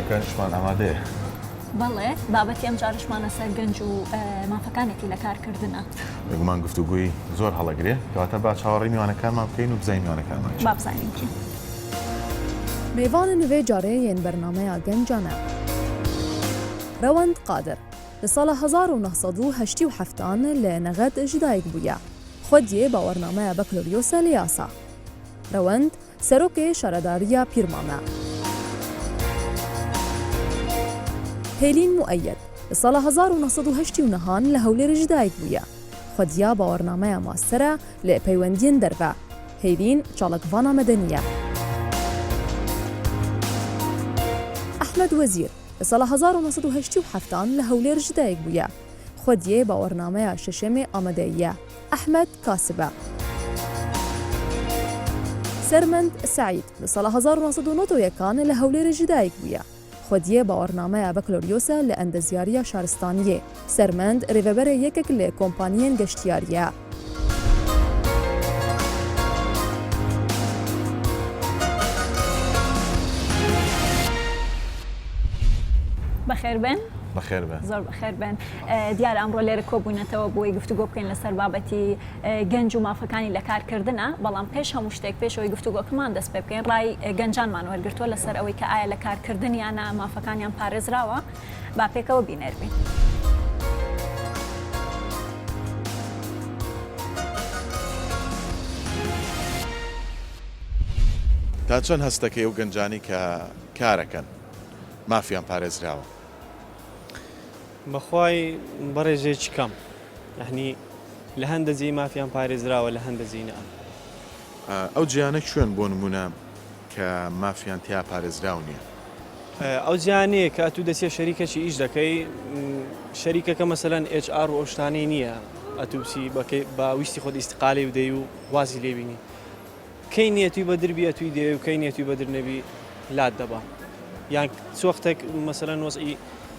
مافەکانیشمان ئامادەیە. بەڵێ بابەتی ئەم جارشمانە سەر گەنج و مافەکانێکی لە کارکردنە. بێگومان گفتوگوی زۆر هەڵەگرێ کەواتە با چاوەڕێی میوانەکانمان بکەین و بزانین میوانەکانمان چی. با بزانین چی. میوان نوێ جارەیەن بەرنامەیە گەنجانە. ڕەوەند قادر لە ساڵە 1970 لە نەغەد ژدایک بووە. خۆدیێ باوەڕنامەیە بەکلۆریۆسە لە یاسا. ڕەوەند سەرۆکێ شارەداریە پیرمانە. هێلین موئەید لە ساڵە 1989 لە هەولێر ژدایک بووە. خۆدیا باوەڕنامەیە ماستەرە لە پەیوەندیên دەربە. هێلین چاڵکڤانە مەدەنیە. ئەحمەد وەزیر لە ساڵە 1970 لە هەولێر ژدایک بووە. خۆدیێ باوەڕنامەیە شەشەمێ ئامادەیە. ئەحمەد کاسبە. سەرمەند سعید لە ساڵە 1991 لە هەولێر ژدایک بووە. خۆدیێ باوەڕنامەیە بەکلۆریۆسە لە ئەندەزیاریە شارستانیە. سەرمەند ڕێڤەبەرە یەکێک لە کۆمپانیên گەشتیاریە. بەخێر بن. بەخێر بن. زۆر بەخێر بن. دیارە ئەمڕۆ لێرە کۆبوونەتەوە بۆی گفتوگۆ بکەین لەسەر بابەتی گەنج و مافەکانی لە کارکردنە، بەڵام پێش هەموو شتێک پێشەوەی گفتوگۆکەمان دەست پێ بکەین ڕای گەنجانمان وەرگرتووە لەسەر ئەوەی کە ئایا لە کارکردن یانە مافەکانیان پارێزراوە. با پێکەوە بینەربین. تا چەند هەستەکەی ئەو گەنجانی کە کارەکەن مافیان پارێزراوە؟ بەخوای بەڕێژێکی کەم، یعنی لە هەندەزی مافیان پارێزراوە لە هەندەزی نە. ئەو جیانە کوێن بۆ نمونە کە مافیان تیا پارێزراو نییە؟ ئەو جیانەیە کە تو دەسیە شەریکەکی ئیش دەکەی، شەریکەکە مەسەلەن HR و ئەو شتانەی نییە، ئەتووسی باویستی خۆت ئیستقالی بدەی و وازی لێبینی. کەی نیەتوی بە دربی ئەتوی دێ و کەی نیەتوی بە درنەبی لات دەبا. یان چۆختێک مەسەلەن وەزئی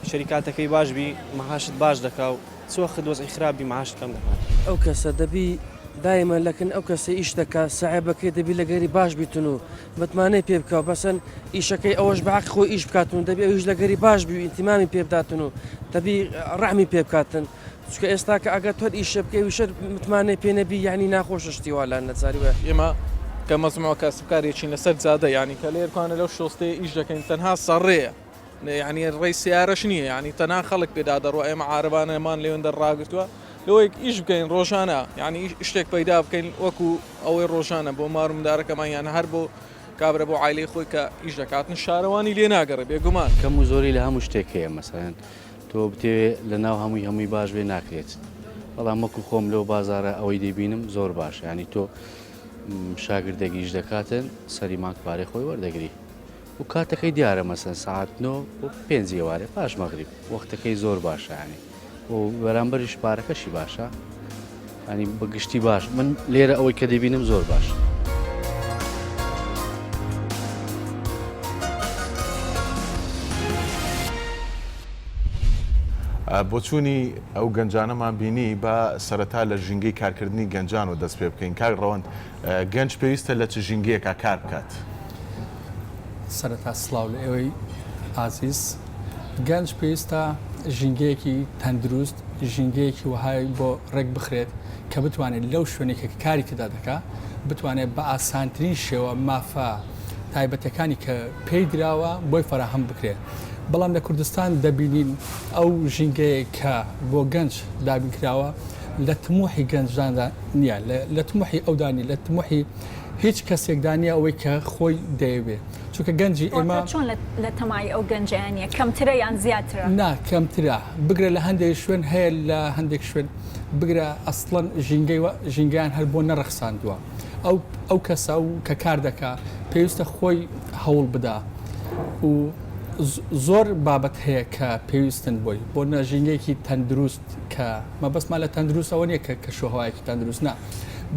شەریکاتەکەی باشبی مەهاشت باش دەکا و چۆخت وەزئی خراپبی مەهاشت کەم دەکات. ئەو کەسە دەبی دایمە لەکن ئەو کەسە ئیش دەکا سەعیبەکەی دەبی لەگەری باش بیتون و بەتمانەی پێ بکە و بەسەن ئیشەکەی ئەوەش بەعەق خۆی ئیش بکاتون، دەبی ئەویش لەگەری باش بی و ئینتیمامی پێ بداتن و دەبی ڕەحمی پێ بکاتن. چونکە ئێستا کە ئەگەر تۆ ئیشە بکەی ویشە متمانەی پێ نەبی یعنی ناخۆشە شتیوالان نەزاری وە. ئێمە کە مەزمەوە کەسبکارێکی لەسەر جادە، یعنی کە لێرکوانە لەو شۆستەیە ئیش دەکەین تەنها سەڕێیە، یعنی ڕێی سیارەش نییە، یعنی تەنها خەڵک پێدا دەڕوە. ئێمە عارەبانەمان لێوێن دەڕاگرتووە لەوەیەک ئیش بکەین ڕۆژانە، یعنی شتێک پەیدا بکەین وەکو ئەوەی ڕۆژانە بۆ مارومدارەکەمان یان هەر بۆ کابرا بۆ عایلەی خۆی کە ئیش دەکاتن شارەوانی لێ ناگەڕێ بێگومان. کەم و زۆری لە هەموو شتێک هەیە، مەسەلەن تۆ بتێوێ لە ناو هەمووی باش بێ ناکرێت. بەڵام وەکو خۆم لەو بازارە ئەوەی دەبینم زۆر باش، یعنی تۆ شاگردێکی ئیش دەکاتن سەری مانگ پارەی خۆی وەردەگری و کاتەکەی دیارە مەسەن ساعت 9 و 5 ئێوارێ پاش مەغریب وەختەکەی زۆر باشە، ینی و بەرامبەریش پارەکەشی باشە، ینی بەگشتی باش. من لێرە ئەوەی کە دەبینم زۆر باش. بۆ چوونی ئەو گەنجانەمان بینی بە سەرەتا لە ژینگەی کارکردنی گەنجان و دەست پێ بکەین. کاک ڕەوەند، گەنج پێویستە لە چ ژینگەیەکە کار بکات؟ سەرەتا سڵاو لە ئێوەی ئازیز. گەنج پێویستە ژینگەیەکی تەندروست، ژینگەیەکی وهای بۆ ڕێک بخرێت کە بتوانێت لەو شوێنێکە کاری کەدا دەکا بتوانێت بە ئاسانترین شێوە مافە تایبەتەکانی کە پێی دراوە بۆی فەراهەم بکرێت. بەڵام لە کوردستان دەبینین ئەو ژینگەیە کە بۆ گەنج دابین کراوە لە تموحی گەنجداندا نییە، لە تموحی ئەودانی، لە تموحی هیچ کەسێکدانە ئەوەی کە خۆی دەیەوێ. چونکە گەنجی ئێمە چۆن لە تەمای ئەو گەنجیانە کەمترە یان زیاترە؟ نا کەمترە. بگرە لە هەندێک شوێن هەیە، لە هەندێک شوێن بگرە ئەسڵەن ژینگەیان هەر بۆ نەڕەخساندووە. ئەو کەسە و کە کار دەکا پێویستە خۆی هەوڵ بدا و زۆر بابەت هەیە کە پێویستن بۆی بۆ نەژینگەیەکی تەندروست کە مەبەستمان لە تەندروستەوە نییە کە شۆهەوایەکی تەندروست نا.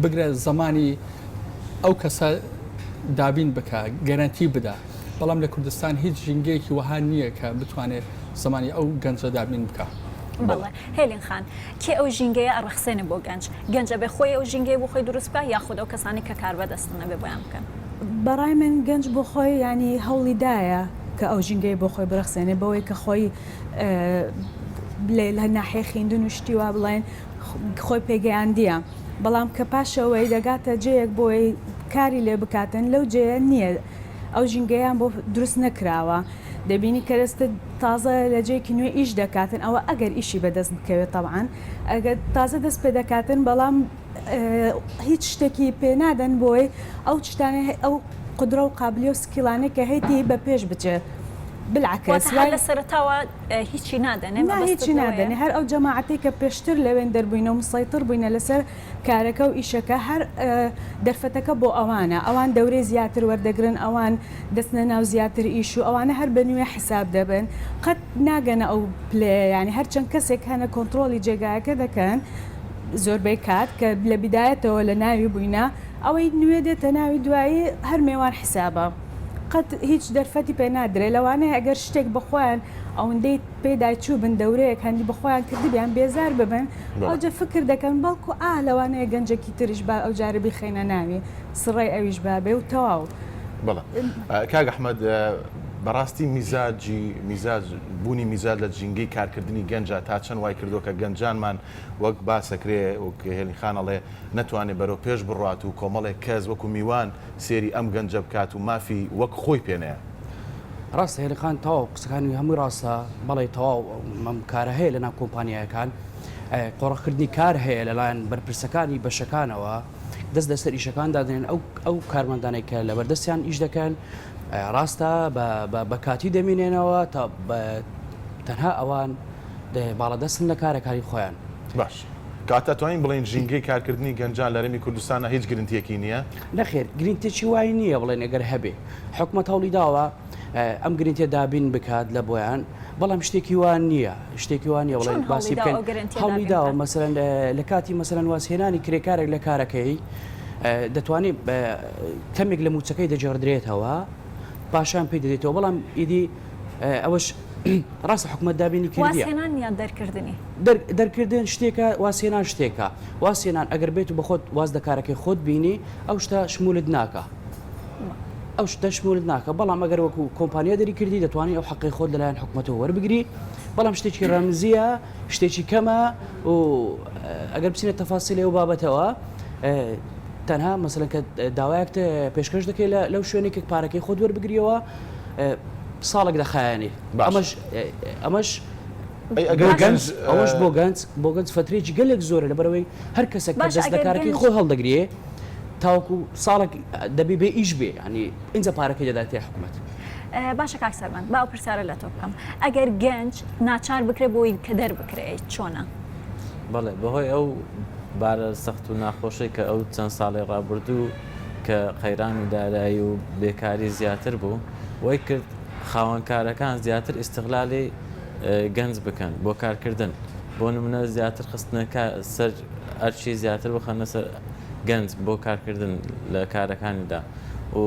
بگرە زمانی ئەو کەسە دابین بکە، گەرانتی بدە. بەڵام لە کوردستان هیچ ژینگەیەکی وەها نییە کە بتوانێت زمانی ئەو گەنجە دابین بکە. بەڵێ هێلین خان، کێ ئەو ژینگەیە ئەڕەخسێنە بۆ گەنج؟ گەنجە بێ خۆی ئەو ژینگەی بۆ خۆی دروست بکە یاخود ئەو کەسانی کە کار بەدەستنە بێ بۆیان بکەن؟ بەڕای من گەنج بۆ خۆی ینی هەوڵی دایە کە ئەو ژینگەی بۆ خۆی بڕخسێنێ بەوەی کە خۆی لە ناحێ خوێندن و شتی وا بڵێن خۆی پێگەیاندیە بەڵام کە پاشەوەی دەگاتە جەیەک بۆی کاری لێ بکاتن لەو جەیە نییە ئەو ژینگەیان بۆ دروست نەکراوە دەبینی کەرەستە تازە لە جێکی نوێ ئیش دەکاتن ئەوە ئەگەر ئیشی بەدەست بکەوێت تەبعاً ئەگەر تازە دەست پێ دەکاتن بەڵام هیچ شتێکی پێنادەن بۆی ئەو شتانە ئەو قدرە و قابلیە و سکیلانەی کە هەیەی بە پێش بچێت بالعکس لە سەرتاوە هیچی نادەنێ هیچی نادەنێ هەر ئەو جەماعەتی کە پێشتر لەوێن دەربووینە و مسەیتر بووینە لەسەر کارەکە و ئیشەکە هەر دەرفەتەکە بۆ ئەوانە ئەوان دەورەی زیاتر وەردەگرن ئەوان دەستنە ناو زیاتر ئیش و ئەوانە هەر بە نوێ حساب دەبن قەت ناگەنە ئەو پلێ ینی هەرچەند کەسێک هەنە کۆنتترۆلی جێگایەکە دەکەن زۆربەی کات کە لە بیدایەتەوە لە ناوی بووینە ئەوەی نوێ دێتە ناوی دوایی هەر میێوان حسابە قەت هیچ دەرفەتی پێ نادرێ لەوانەیە ئەگەر شتێک بخۆیان ئەوەندەی پێدای چوو بن دەورەیەک هەندی بخۆیان کردبیان بێزار ببن ئەوجە فکر دەکەن بەڵکو لەوانەیە گەنجێکی تریش با ئەو جاربی خێنە ناوی سڕای ئەویش بابێ و تەواو بەڵێ کاک ئەحمەد بەڕاستی میزاج بوونی میزاد لە جینگەی کارکردنی گەنجە تا چەند وای کردو کە گەنجانمان وەک باسەکرێ و هێڵیخانەڵێ نەتوانێت بەرەو پێش بڕات و کۆمەڵێک کەس وەکو میوان سێری ئەم گەنجە بکات و مافی وەک خۆی پێنەیە ڕاستە هێڵیخان تەواو قسەکانی هەمووی ڕاستە بەڵێ تەواو مەم کارە هەیە لە ناو کۆمپانیایەکان قۆڕەکردنی کار هەیە لەلایەن بەرپرسەکانی بەشەکانەوە دەست لەسەر ئیشەکان دادنێن ئەو کارمەندانێک کە لە بەردەستیان ئیش دەکەن ڕاستە بە کاتی دەمینێنەوە تا تەنها ئەوان باڵەدەستن لە کارەکانی خۆیان باش کاتە توانین بڵێن ژینگەی کارکردنی گەنجان لە هەرێمی کوردستانە هیچ گرنتیەکی نییە نەخێر گرنتێکی وای نییە بڵێن ئەگەر هەبێ حکومەت هەوڵی داوە ئەم گرنتێ دابین بکات لە بۆیان بەڵام شتێکی وان نییە شتێکی وان نیە بڵێن باسی بکەن هەوڵی داوە مەسەرەن لە کاتی مەسەرەن واسهێنانی کرێکارێک لە کارەکەی دەتوانێت کەمێک لە موچەکەی دەجێڕدرێتەوە پاشان پێی دەدێتەوە بەڵام ئیدی ئەوەش ڕاستە حکومەت دابینی کردی واسهێنان یان دەرکردنی دەرکردن شتێکە واسهێنان شتێکە واسهێنان ئەگەر بێت و بەخۆت واز دەکارەکەی خۆت بینی ئەو شتە شمولت ناکە ئەو شتە شمولت ناکە بەڵام ئەگەر وەکو کۆمپانیا دەری کردی دەتوانانی ئەو حەقی خۆت لەلایەن حکومەتەوە وەربگری بەڵام شتێکی ڕەمزیە شتێکی کەمە و ئەگەر بچینە تەفاسیلی ئەو بابەتەوە تەنها مەسەلەن کە داوایەک پێشکەش دەکەی لەو شوێنێک پارەکەی خۆت وەربگریەوە ساڵێک دەخایانی ئەمەش بۆ گەنج فترێکی گەلێک زۆرە لەبەرەوەی هەر کەسێک دەست دەکارەکەی خۆ هەڵدەگرێ تاوەکو ساڵێک دەبێ بێ ئیش بێ ینی ئینجا پارەکەی دەداتێ حکومەت باشە کاک سەرمەند باو پرسیارە لە تۆ بکەم ئەگەر گەنج ناچار بکرێ بۆی کە دەربکرێت چۆنە بەڵێ بەهۆی ئەو بارە سەخت و ناخۆشی کە ئەو چەند ساڵی ڕابردوو کە قەیران و دارایی و بێکاری زیاتر بوو وای کرد خاوەنکارەکان زیاتر ئیستیغلالی گەنج بکەن بۆ کارکردن بۆ نمونە زیاتر خستنەکە سەر ئەرچی زیاتر بخەنە سەر گەنج بۆ کارکردن لە کارەکانیدا و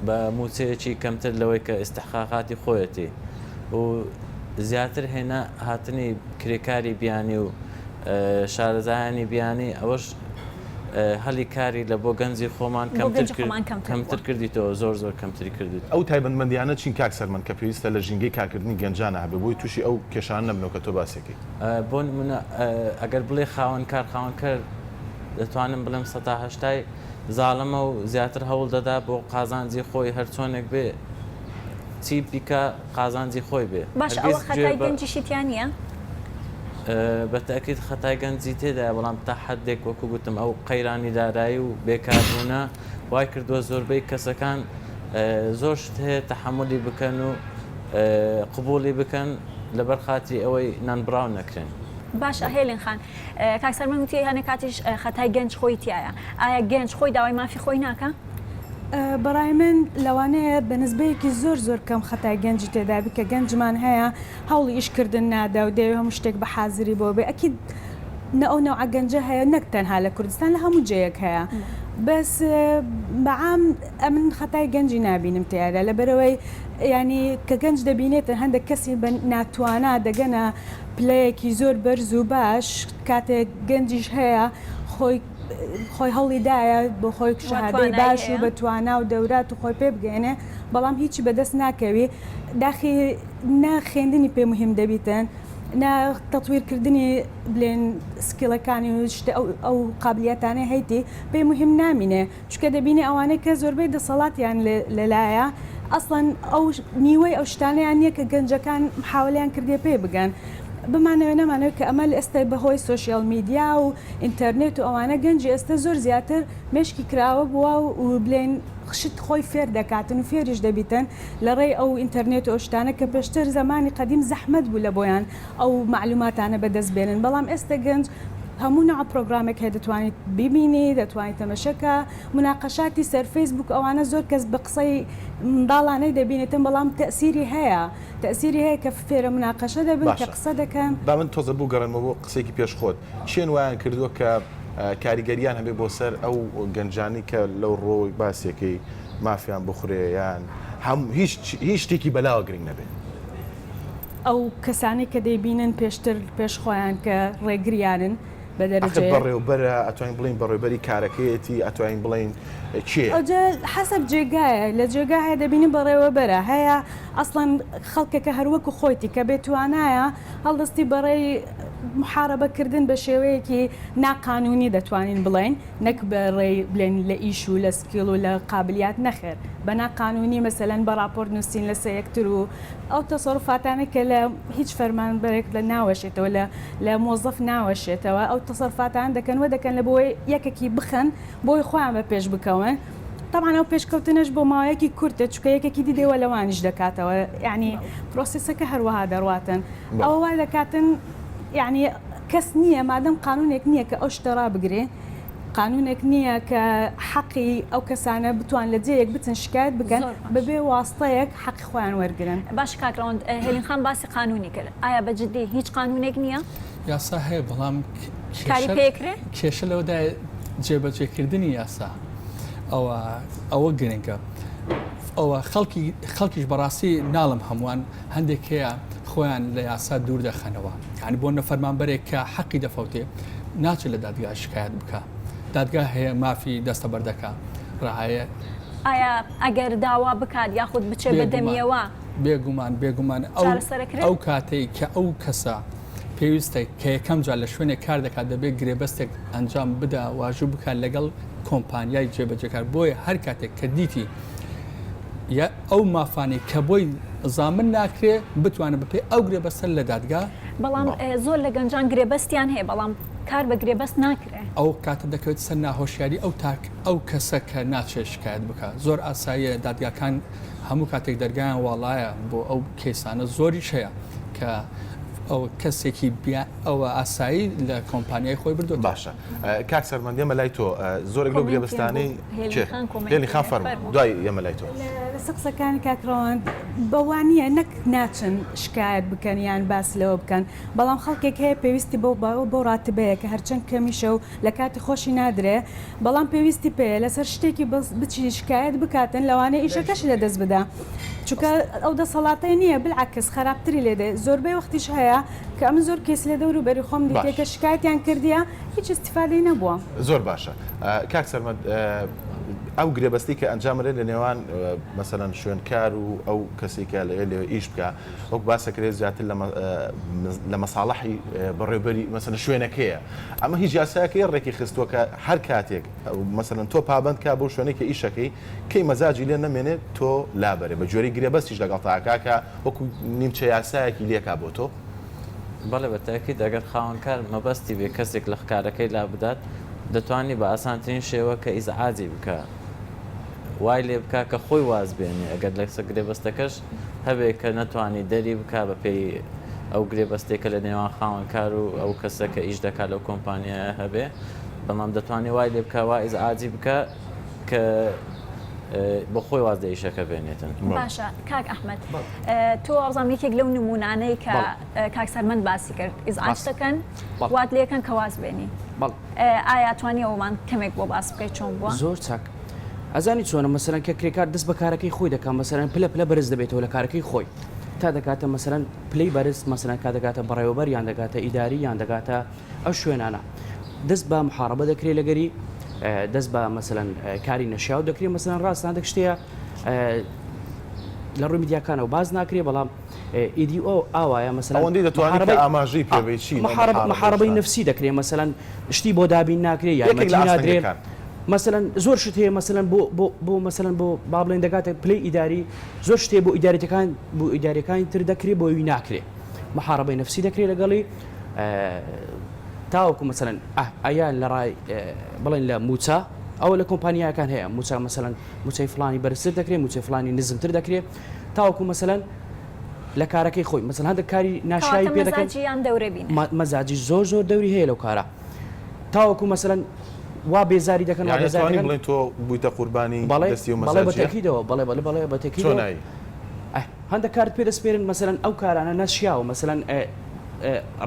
بە موچەیەکی کەمتر لەوەی کە ئیستحقاقاتی خۆیەتی و زیاتر هێنا هاتنی کرێکاری بیانی و شارەزایانی بیانی ئەوەش هەلی کاری لە بۆ گەنجی خۆمان کەمتر کردیتەوە زۆر کەمتری کردیت ئەو تایبەتمەندیانە چین کاک سەرمەند کە پێویستە لە ژینگەی کارکردنی گەنجانە هەبێ بۆی تووشی ئەو کێشان نەبنەوە کە تۆ باسێکی بۆ نمونە ئەگەر بڵێ خاوەنکار دەتوانم بڵێم 1970 زاڵەمە و زیاتر هەوڵ دەدا بۆ قازانجی خۆی هەر چۆنێک بێ چی بیکە قازانجی خۆی بێ باش ئەوە خەتای گەنجیشی تیان نییە بە تاکید خەتای گەنجی تێدا بەڵام تا حدێک وەکو گوتم ئەو قەیرانی دارایی و بێکاربوونە وای کردووە زۆربەی کەسەکان زۆر شت هەیە تەحملی بکەن و قبوڵی بکەن لەبەر خاتی ئەوەی نانبراو نەکرێن باش هێلین خان کاک سەرمەند وتی هەنێ کاتیش خەتای گەنج خۆی تایە ئایا گەنج خۆی داوای مافی خۆی ناکە بەڕای من لەوانەیە بە نسبەیەکی زۆر کەم خەتای گەنجی تێدابی کە گەنجمان هەیە هەوڵی ئیشکردن نادا و دەوێت هەموو شتێک بە حازری بۆ بێ ئەکید ئەو نەوع گەنجە هەیە نەک تەنها لە کوردستان لە هەموو جەیەک هەیە بەس بەعام ئەمن خەتای گەنجی نبینم تیادا لەبەرەوەی ینی کە گەنج دەبینێتە هەندێک کەسی بە ناتوانە دەگەنە پلەیەکی زۆر بەرز و باش کاتێک گەنجیش هەیە خۆی خۆی هەڵیدایە بۆ خۆی شهادەی باش و بەتوانە و دەورات و خۆی پێ بگەێنێ بەڵام هیچی بەدەست ناکەوی داخی ناخێندنی پێ مهم دەبیتن تەطویرکردنی بڵێن سکیلەکانی و ئەو قابلیەتانەی هەیتی پێی مهم نامینێ چکە دەبینی ئەوانەی کە زۆربەی دەسەڵاتیان لەلایە ئەسڵەن ئەو نیوەی ئەو شتانیان نییە کە گەنجەکان محاولیان کردێ پێ بگەن بمانەوێ نەمانەوە کە ئەمە ئێستا بەهۆی سوۆشیال میدیا و ئینتەرنێت و ئەوانە گەنجی ئێستا زۆر زیاتر مشکی کراوە بووە و بڵێن خشت خۆی فێر دەکاتن و فێریش دەبیتن لە ڕێی ئەو ئینتەرنێت و ئەوشتانە کە پێشتر زمانی قەدیم زەحمەت بوو لە بۆیان ئەو معلوماتانە بەدەست بێنن بەڵام ئێستا گەنج هەموو نوع پرۆگرامێک هەیە دەتوانیت ببینی دەتوانیت تەمەشەکە مناقەشاتی سەر فەیسبوک ئەوانە زۆر کەس بە قسەی منداڵانەی دەبینێتن بەڵام تەسیری هەیە کە فێرە مناقەشە دەبن کە قسە دەکەن با من تۆزە بوو گەڕێنمە بۆ قسێکی پێش خۆت چێن وایان کردووە کە کاریگەریان هەبێ بۆ سەر ئەو گەنجانی کە لەو ڕۆی باسیەکەی مافیان بخورێیان هیچ شتێکی بەلاوە گرنگ نەبێت ئەو کەسانی کە دەیبینن پێشتر پێش خۆیان کە ڕێگریانن بە دەرەجەیە بەڕێوەبەرە ئەتوانین بڵین بەڕێوەبەری کارەکەیەتی ئەتوانین بڵین چێ حەسەب جێگایە لە جێگا هەیە دەبینی بەڕێوەبەرە هەیە ئەسڵەن خەڵکێکە هەروەکو خۆیتی کە بێتوانایە هەڵدەستی بەڕێی محارەبەکردن بە شێوەیەکی ناقانونی دەتوانین بڵین نەک بەڕێی بڵێن لە ئیش و لە سکیل و لە قابلیات نەخێر بە ناقانونی مەسەلەن بە راپۆرت نووسین لەسەر یەکتر و ئەو تەسەڕفاتانە کە لە هیچ فەرمانبەرێک لە ناوەشێتەوە لە مۆزەف ناوەشێتەوە ئەو تەسەڕفاتان دەکەن لە بۆی یەکێکی بخەن بۆی خۆیان بە پێش بکەون طبعا ئەو پێشکەوتنش بۆ ماوەیەکی کورتە چکە یەکێکی دیدەوە لەوانش دەکاتەوە یعنی پرۆسیسەکە هەروەها دەڕواتن ئەوە وا دەکاتن یعنی کەس نییە مادەم قانونێک نییە کە ئەو شتەڕا بگرێ قانونێک نییە کە حەقی ئەو کەسانە بتوان لە جێیەک بچن شکایت بکەن بەبێ واستەیەک حەقی خۆیان وەرگرن باش کاکڕۆند هێلین خان باسی قانونی کرد ئایا بەجددی هیچ قانونێک نییە یاسا هەیە بەڵام کاری پێکرێ کێشە لەوەدا جێبەجێکردنی یاسا ئەوە گرنگە ئەوە خەڵکیش بەڕاستی ناڵم هەمووان هەندێک هەیە خۆیان لە یاسا دوور دەخەنەوە یعنی بۆ نەفەرمانبەرێک کە حەقی دەفەوتێ ناچێت لە دادگا شکایەت بکە دادگا هەیە مافی دەستە بەردەکە ڕاهەیە ئایا ئەگەر داوا بکات یاخود بچێت بەدەمیەوە بێگومان ئەو کاتەی کە ئەو کەسە پێویستە کە یەکەم جار لە شوێنێک کار دەکات دەبێت گرێبەستێک ئەنجام بدا واژوو بکات لەگەڵ کۆمپانیای جێبەجێکار بۆیە هەر کاتێک کە دیتی یا ئەو مافانی کە بۆی زامن ناکرێ بتوانە بپێ ئەو گرێبەستە لە دادگا بەڵام زۆر لە گەنجان گرێبەستیان هەیە بەڵام کار بە گرێبەست ناکرێ ئەو کاتە دەکەوێت سەر ناهۆشیاری ئەو کەسە کە ناچێت شکایەت بکە زۆر ئاساییە دادگاکان هەموو کاتێک دەرگایان واڵایە بۆ ئەو کێسانە زۆریش هەیە کە ئەو کەسێکی ئەوە ئاسایی لە کۆمپانیای خۆی بردو باشە کاک سەرمەند ئێمە لای تۆ زۆرێک لەو گرێبەستانەی هێلی خان فەرموو دوای ئێمە لای تۆ لە قسەکانی کاکڕەوەند بەوانیە نەک ناچن شکایەت بکەن یان باس لەوە بکەن بەڵام خەڵکێک هەیە پێویستی بۆ ڕاتبەیە کە هەرچەند کەمیشە و لە کاتی خۆشی نادرێ بەڵام پێویستی پێ لەسەر شتێکی بچی شکایەت بکاتن لەوانەیە ئیشەکەش لە دەست بدا چونکە ئەو دەسەڵاتەی نییە بالعکس خراپتری لێدێ زۆربەی وەختیش هەیە کە ئەم زۆر کێس لە دەور و بەری خۆم دیتێ کە شکایەتیان کردیە هیچ استیفادەی نەبووە زۆر باشە کاک سەرمەند ئەو گرێبەستی کە ئەنجامرێ لە نێوان مەسەلەن شوێنکار و ئەو کەسێکە لەوێ ئیش بکە وەک باسەکرێت زیاتر لە مەساڵحی بەڕێوەبەری مەسەلەن شوێنەکەیە ئەمە هیچ یاسایەکەی ڕێکی خستووە کە هەر کاتێک مەسەلەن تۆ پابند کا بۆ شوێنێکە ئیشەکەی کەی مەزاجی لێ نەمێنێت تۆ لابەرێ بە جۆری گرێبەستیش لەگەڵ تاکاکە وەکو نیمچە یاسایەکی لێکا بۆ تۆ بەڵێ بەتاکید ئەگەر خاوەنکار مەبەستی بێ کەسێک لە کارەکەی لا بدات دەتوانانی بە ئاسانترین شێوە کە ئیزعاجی بکە وای لێ بکە کە خۆی واز بێنێ ئەگەر لە گرێبەستەکەش هەبێ کە نەتوانی دەری بکە بە پێی ئەو گرێبەستێکە لە نێوان خاوەنکار و ئەو کەسە کە ئیش دەکات لەو کۆمپانیە هەبێ بەڵام دەتوانانی وای لێ بکە وا ئیزعاجی بکە کە بۆ خۆی واز دەیشەکە بێنێتن باشە کاک ئەحمەد تۆ ئەوزانام یەکێک لەو نمونانەی کە کاک سەرمەند باسی کرد ئیزعاج دەکەن وات لێکەن کە واز بێنی ئایا توانی ئەومان کەمێک بۆ باس بکەیت چۆن بووە زۆر چاک ئەزانی چۆنە مەسەرەن کە کرێکار دەست بە کارەکەی خۆی دەکات مەسەرەن پلە پلە بەرز دەبێتەوە لە کارەکەی خۆی تا دەکاتە مەسەرەن پلەی بەرز مەسەرەن کا دەکاتە بەڕێوەبەر یان دەکاتە ئیداری یان دەکاتە ئەو شوێنانە دەست بە محارەبە دەکرێت لەگەری دەست بە مەسەلەن کاری نەشیاو دەکرێت مەسەلەن ڕاستان دەک شتەیە لە ڕووی میدیاکانەوە باز ناکرێت بەڵام ئیدی ئاوایە مەسەلەن ئەوەندەی دەتوانێت ئاماژەی پێبێت چی محارەبەی نفسی دەکرێت مەسەلەن شتی بۆ دابین ناکرێت یارمەتی نادرێت مەسەلەن زۆر شت هەیە مەسەلەن بۆ مەسەلەن بۆ با بڵێن دەگاتە پلەی ئیداری زۆر شتێ بۆ ئیداریەکانی تر دەکرێت بۆ وی ناکرێت محارەبەی نفسی دەکرێت لەگەڵی تاوەکو مەسەلەن ئایان لە ڕای بڵێن لە موچە ئەوە لە کۆمپانیاکان هەیە موچە مەسەلەن موچەی فلانی بەرزتر دەکرێت موچەی فلانی نزمتر دەکرێت تاوەکو مەسەلەن لە کارەکەی خۆی مەسەلەن هەندێک کاری ناشایی پێ دەکەن مەزاجی زۆر دەوری هەیە لەو کارە تاوەکو مەسەلەن وا بێزاری دەکەن بڵێن تۆ بوویتە قوربانی دەستی و مەزاجیە بەتەکیدەوە بەڵێ بەتەکیدەوە هەندێک کارت پێ دەسپێرن مەسەلەن ئەو کارانە نەشیاوە مەسەلەن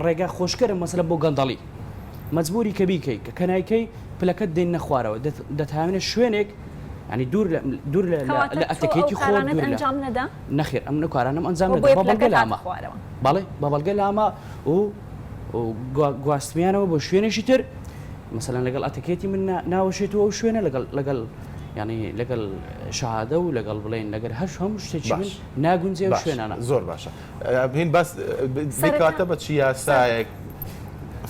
ڕێگا خۆشکەرە مەسەلەن بۆ گەندەڵی مەجبوری کە بیکەی کە کەنایکەی پلەکەت دێن نەخوارەوە دەتوانێت شوێنێک ینی دوور لە ئەتەکێتی خۆ نەخێر ئەم کارانم ئەنجام بەڵگە لامە بەڵێ بەڵگە لامە و گواستمیانەوە بۆ شوێنێکی تر مثلەن لەگەڵ ئەتەکێتی من ناوەشێتەوە و شوێنە لەگەڵ ینی لەگەڵ شەهادە و لەگەڵ بڵێن لەگەر هەموو شتێکی من ناگونجێ و شوێنانە زۆر باشە هین باس دیکاتە بە چی یاسایەک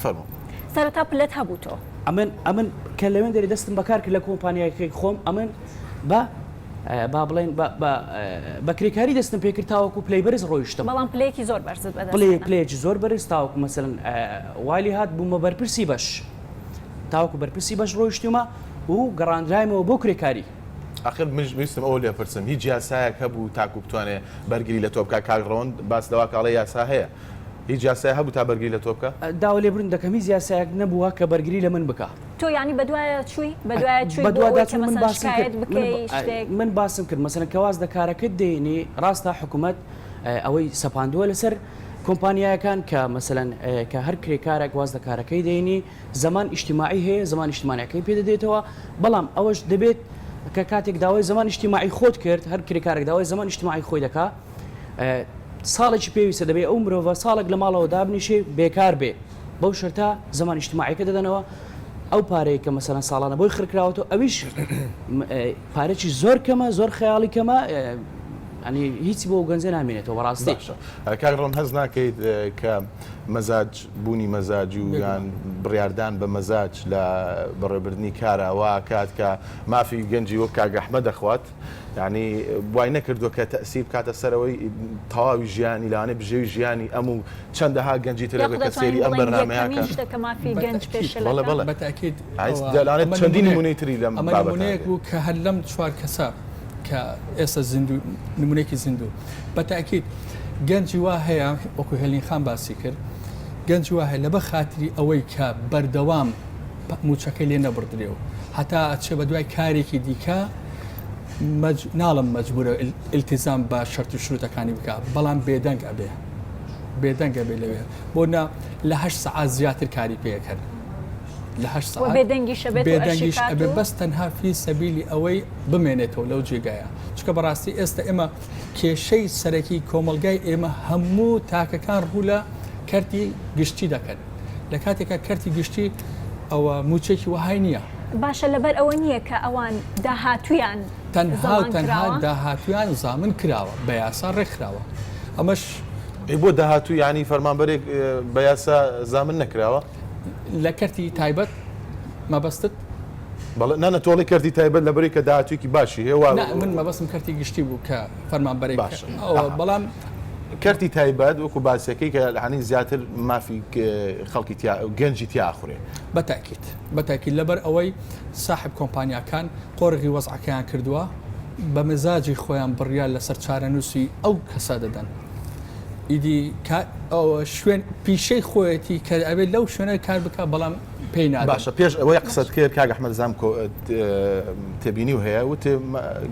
فەرموو سەرەتا پلەت هەبوو تۆ ئەمن کە لەوێن دەری دەستم بەکار کرد لە کۆمپانیاکەی خۆم ئەمن با بڵێن بەکرێکاری دەستم پێکرد تاوەکو پلەی بەرز ڕۆیشتم بەڵام پلەیەکی زۆر بەرز پلەیەکی زۆر بەرز تاوەکو مەسەلەن والی هات بوومە بەرپرسی بەش تاوەکو بەرپرسی بەش ڕۆیشتمە و گەڕاندرایمەوە بۆ کرێکاری ئاخر ویستم ئەو لێ پرسم هیچ یاسایەک هەبوو تاکو بتوانێت بەرگری لە تۆ بکە کاگڕۆن باس لەوا کاڵی یاسا هەیە هیچ یاسای هەبوو تا بەرگری لە تۆ بکە داوا لێ برن دەکەم هیچ یاسایەک نەبووە کە بەرگری لە من بکە تۆ ینی بەدوایە چووی من باسم کرد مەسەلەن کەواز دەکارەکەت دێنی ڕاستە حکوومەت ئەوەی سەپاندووە لەسەر کۆمپانیاکان کە مەسەلەن کە هەر کرێکارێک واز دەکارەکەی دێنی زەمان ئیجتیماعی هەیە زەمان ئیجتیماعیەکەی پێدەدێتەوە بەڵام ئەوەش دەبێت کە کاتێک داوای زەمان ئیجتیماعی خۆت کرد هەر کرێکارێک داوای زەمان ئیجتیماعی خۆی دەکا ساڵێکی پێویستە دەبێت ئەو مرۆڤ ساڵێک لە ماڵەوە دابنیشێ بێکار بێ بەو شەرتا زەمان ئیجتیماعیەکە دەدەنەوە ئەو پارەیە کە مەسەلەن ساڵانە بۆی خرکراوەوە ئەویش پارێکی زۆر کەمە زۆر خەیاڵی کەمە ئەنی هیچی بۆ گەنجە نامێنێتەوە بەڕاستی کاگڕۆن هەز ناکەیت کە مەزاج بوونی مەزاجی و یان بڕاردان بە مەزاج لە بەڕێبردنی کارەوە کات کە مافی گەنجی وەک کاگەحمە دەخوات یعنی وای نەکردو کە تەسیب کاتە سەرەوەی تەواوی ژیانی لەوانێ بژێوی ژیانی ئەموو چەندەها گەنجی تر لەبێت کە سێری ئەم بەرنامەیەکە بەتاکید دەڵانێت چەندی نمونەی تری لەم بابەتەیەک بوو کە هەر لەم چوار کەسە کە ئێستا زیندوو نمونێکی زیندوو بەتاکید گەنجی وا هەیە وەکو هێلین خان باسی کرد گەنجی وا هەیە لەبە خاتری ئەوەی کە بەردەوام موچەکەی لێ نەبردرێ و هەتا ئەچێ بە دوای کارێکی دیکە ناڵم مەجبورە ئیلتیزام بە شەرت و شروتەکانی بکە بەڵام بێدەنگ ئەبێ لەوێ بۆ لە 8 سەعات زیاتر کاری پێکرد لە 8 ساعت بێدەنگیش ئەبێ بەس تەنها فی سەبیلی ئەوەی بمێنێتەوە لەو جێگایە چکە بەڕاستی ئێستا ئێمە کێشەی سەرەکی کۆمەلگای ئێمە هەموو تاکەکان ڕوو لە کەرتی گشتی دەکەن لە کاتێکە کەرتی گشتی ئەوە موچێکی وهای نییە باشە لەبەر ئەوە نییە کە ئەوان داهاتویان تەنها داهاتویان زامن کراوە بە یاسا ڕێکخراوە ئەمەش بۆ داهاتوو ینی فەرمانبەرێک بە یاسا زامن نەکراوە لە کەرتی تایبەت مەبەستت بەڵێ نانە تۆڵی کردی تایبەت لە بەری کە داهاتوویکی باشی هێوا من مەبەستم کەرتی گشتی بوو کە فەرمانبەرێک باش بەڵام کەرتی تایبەت وەکو باسەکەی کە هەنی زیاتر مافی خەڵکی گەنجی تیاخورێ بەتاکید لەبەر ئەوەی صاحب کۆمپانیاکان قۆرغی وەزعەکەیان کردووە بە مزاجی خۆیان بڕیان لەسەر چارەنووسی ئەو کەسە دەدەن ئیدی شوێن پیشەی خۆیەتی کە ئەبێت لەو شوێنە کار بکە بەڵام پێی نادە باشە پێش ئەوەی قسەت کرد کاک ئەحمەد زام تێبینی و هەیە وت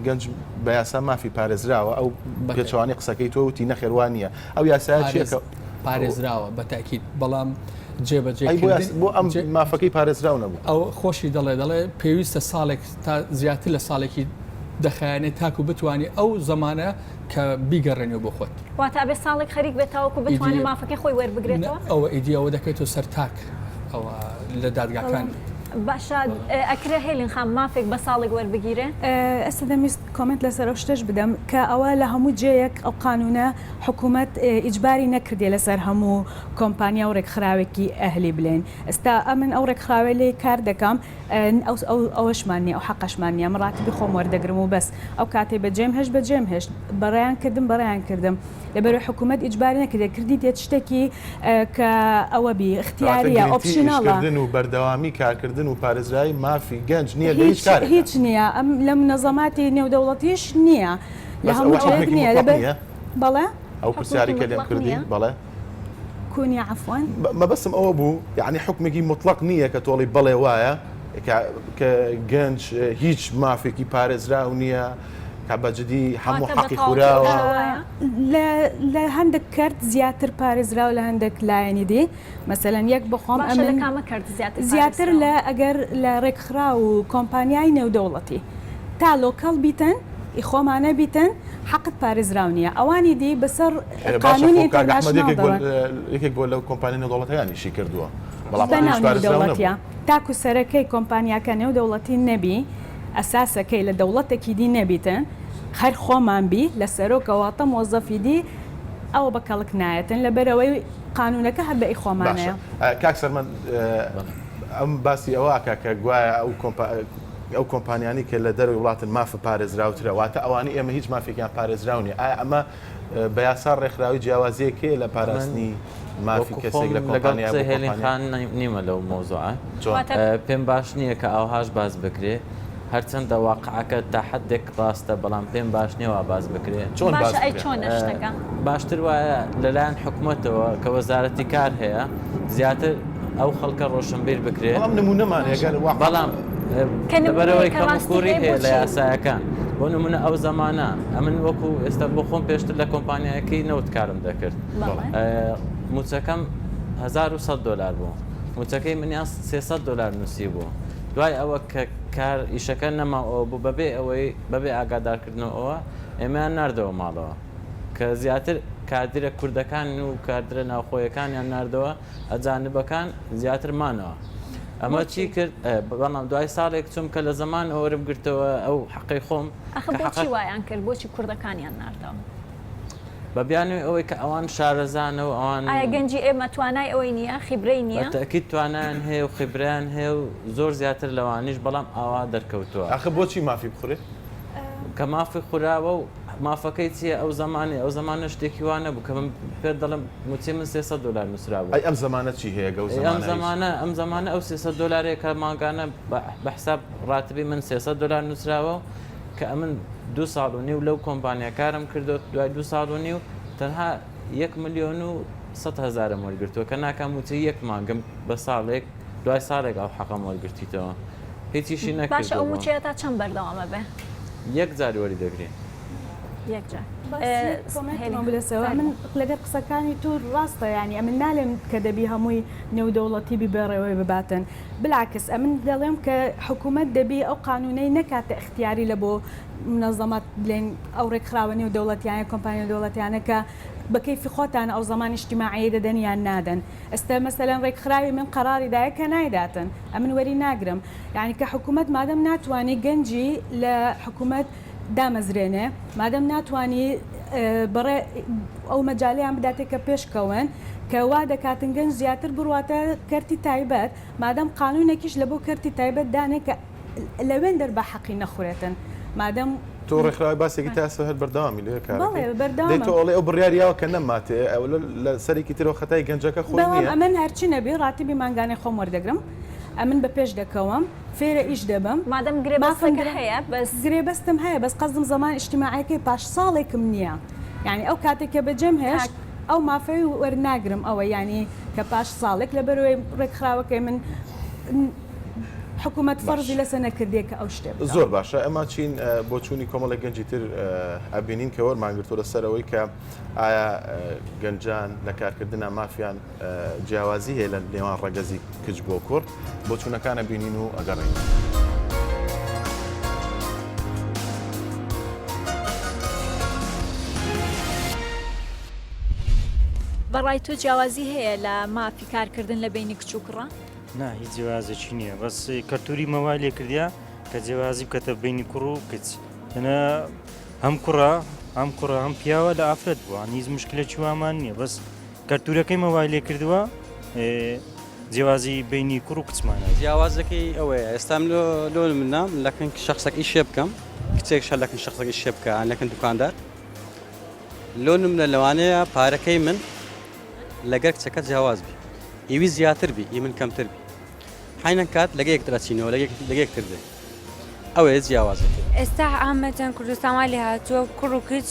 گەنج بە یاسا مافی پارێزراوە ئەو پێچوانی قسەکەی تۆ وتی نەخێوان نییە ئەو یاسای چیەکە پارێزراوە بەتاکید بەڵام جێبەجێ بۆ ئەم مافەکەی پارێزراو نەبوو ئەو خۆشی دەڵێ پێویستە ساڵێک تا زیاتر لە ساڵێکی دەخایانێت تاکو بتوانێت ئەو زمانە کە بیگەڕێنەوە بۆ خۆت واتە بێ ساڵێک خەریک بێتەوەکو بتوانێت مافەکەی خۆی وەربگرێتەوە ئەوە ئیدی ئەوە دەکەێتەوە سەر تاک ئەوە لە دادگاکان باشە ئەکرێ هێلین خام مافێک بە ساڵێک وەربگیرێ ئەستا دەمیست کۆمنت لەسەر شتش بدەم کە ئەوە لە هەموو جەیەک ئەو قانونە حکوومەت ئیجباری نەکردێ لەسەر هەموو کۆمپانیا و ڕێکخراوێکی ئەهلی بلێن ئێستا ئەمن ئەو ڕێکخراوە لێ کار دەکەم ئەوەشماننی ئەو حەقەشمانە مڕاتبی خۆم وەردەگرم و بەس ئەو کاتێ بەجێم هەش بەجێم هێشت بەڕیان کردم لەبەرەوەی حکوومەت ئیجباری نەکردێ کردی تێت شتێکی کە ئەوە بی اختیاریە ئۆپشناڵە و بەردەوامی کارکردن و پارێزرایی مافی گەنج نییە هیچ نییە ئەم لە منەظەماتی نێودەوڵەتیش نییە لە هەموو جێک نییە بەڵێ ئەو پرسیاریکە لێم کردی بەڵێ کونی عفوان مەبەسم ئەوە بوو یعنی حکمێکی مطلق نییە کە تۆڵی بەڵێ وایە کە گەنج هیچ مافێکی پارێزراو نییە کە بەجددی هەموو حەقی خوراوە لە هەندێک کرد زیاتر پارێزراو لە هەندێک لایەنی دی مەسەلەن یەک بخۆم زیاتر لە ئەگەر لە ڕێکخرا و کۆمپانیای نێودەوڵەتی تا لۆکەڵ بیتن خۆمانە بیتن حقت پارێزراو نییە ئەوانی دی بەسەر قانونی یەکێک بۆ لەو کۆمپانی نێودەوڵەتەکانیشی کردووە دەوڵەتە تاکو سەرەکەی کۆمپانیاکە نێودەوڵەتی نەبی ئەساسەکەی لە دەوڵەتێکی دی نەبیتن هەر خۆمان بی لە سەرۆکەواتە مۆزەفی دی ئەوە بەکەڵک نایەتن لەبەرەوەی قانونەکە هەر بە خۆمانەیە کاک سەرمەند ئەم باسی ئەوە کە گوایە ئەو کۆمپانیانی کە لە دەروی وڵاتن مافە پارێزراوترە واتە ئەوانی ئێمە هیچ مافێکیان پارێزراونی ئایا ئەمە بە یاسا ڕێکخراوی جیاوازیەکێ لە پاراستنی مافی کەسێک لە کۆمپانیا هێلینخان نیمە لەو مۆزوعە پێم باش نییە کە ئەوهاش باز بکرێ هەرچەندە واقعەکە تا حدێک ڕاستە بەڵام پێم باش نییەوە باز بکرێت باشتر وایە لەلایەن حکوومەتەوە کە وەزارەتی کار هەیە زیاتر ئەو خەڵکە ڕۆشنبیر بکرێت نمونەمان بەڵام لەبەرەوەی کەمکوری هەیە لە یاسایەکان بۆ نمونە ئەو زەمانە ئەمن وەکو ئێستا بۆ خۆم پێشتر لە کۆمپانیایەکەی نەوت کارم دەکرد موچەکەم $1100 بوو موچەکەی منیان $300 نووسی بوو دوای ئەوە کە کار ئیشەکە نەماەوە بوو بەبێ ئاگادارکردنەوەەوە ئێمەیان نردەوە ماڵەوە کە زیاتر کاردرە کوردەکان و کاردرە ناوخۆیەکانیان نردەوە ئەجانبەکان زیاتر مانەوە ئەمە چی کرد بەڵام دوای ساڵێک چوم کە لە زەمان ئەوەرم گرتەوە ئەو حەقی خۆم بۆچی وایان کرد بۆچی کوردەکانیان نردەوە بە بیانوی ئەوەی کە ئەوان شارەزانەوە ئەوان ئایا گەنجی ئێمە توانای ئەوەی نییە خیبرەی نییە تاکیید توانیان هەیە و خیبریان هەیە و زۆر زیاتر لەوانیش بەڵام ئاوا دەرکەوتووە ئەخە بۆچی مافی بخورێت کە مافی خوراوە و مافەکەی چیە ئەو زمانە شتێکی وانە بوو کە من پێ دەڵم موچی من $300 نووسرا بوو ئەم زمانە چی هەیە ئەم زمانە ئەو $300 کە ماگانە بە حساب ڕاتبی من $300 نووسراوە کە ئەمن 2 ساڵ و نیو لەو کۆمپانیا کارم کردو دوای 2 ساڵ و نیو تەنها 1,100,000 وەرگرتووە کە ناکەم وچە یەک مانگم بە ساڵێک دوای ساڵێک ئەو حەقم وەرگرتیتەوە هیچیشی نەکرد باشە ئەو موچەیە تا چەند بەردەوامە بێ یەک جاری وەری دەگرێت بلەسەوە من لەگەر قسەکانی تو ڕاستە ینی ئەمن نالێم کە دەبی هەمووی نێودەوڵەتی ببێڕێەوەی بباتن بلاکەس ئەمن دەڵێم کە حکوومەت دەبی ئەو قانونەی نەکاتە اختیاری لە بۆ منەظەمات بلێن ئەو ڕێکخراوە نێودەوڵەتیانە کۆمپانیا دەوڵەتیانە کە بەکەیفی خۆتان ئەو زمان اجتماعی دەدەن یان نادەن ئێستا مەسەلەن ڕێکخراوی من قەراریدایە کە نایداتن ئەمن وەری ناگرم یعنی کە حکوومەت مادەم ناتوانێت گەنجی لە حکوومەت دامەزرێنێ مادەم ناتوانانی بەڕێ ئەو مەجاالیان بداتێککە پێشکەون کە وا دەکاتن گەنج زیاتر بڕاتە کەرتی تایبەت مادەم قانونێکیش لە بۆ کەرتی تایبەت دانێک کە لەوێن دەربە حەقی نەخورێتن مادەم تۆ ڕێکخراوی باسێکی تاسە هەر بەرداوامی لێ بەرداوڵێ ئەو بڕیاریاوە کە نەماتێ ئەو لە سەرێکی ترەوە خەتای گەنجەکە خۆی ئەمن هەرچی نەبی ڕاتیبی ماگانەی خۆم وەردەگرم ئەمن بە پێش دەکەوم فێرە ئیش دەبم مادەم گرێباستەکە هەیە بەس گرێبەستم هەیە بەس قەزم زەمان اجتماعیەکەی پاش ساڵێکم نییە یعنی ئەو کاتێککە بەجێم هێشت ئەو مافەی وەرناگرم ئەوە ینی کە پاش ساڵێک لە بەروێ ڕێکخراوەکەی من حکوومەت فەرزی لەسە نەکردێکە ئەو شتێ زۆر باشە ئەمە چین بۆ چوونی کۆمەڵی گەنجی تر ئەبینین کە وەرمانگرتۆ لەسەرەوەی کە ئایا گەنجان لە کارکردنا مافیان جیاوازی هەیە لە نێوان ڕەگەزی کچ بۆ کورد بۆ چوونەکانە بینین و ئەگەڕین. بەڕای تۆ جیاوازی هەیە لە مافی کارکردن لە بینی کچ و کوڕە؟ نا هیچ جیاوازێکی نییە بەس کەلتوری مەوای لێ کردیا کە جیاوازی بکەتە بینی کوڕ و کچ هەنا هەم کوڕە هەم پیاوە لە ئافرەت بووە هیچ مشکلێکی وامان نییە بەس کەلتورەکەی مەوای لێ کردووە جیاوازی بینی کوڕ و کچمانە جیاوازەکەی ئەوەیە ئێستام لۆ منام لەکن شخصێکی شێ بکەم کچێک شە لەکن شخصێکی شێ بکە لەکن دوکاندار لۆنم لە لەوانەیە پارەکەی من لەگەر کچەکە جیاواز بی ئیوی زیاتر بی ئی من کەمتر بی حینەن کات لەگە یەکترا چینەوە لەگە یەکتر دێ ئەوەیە جیاوازەکەی ئێستا ئامەتەن کوردستانوا لێ هاتووە کوڕ و کچ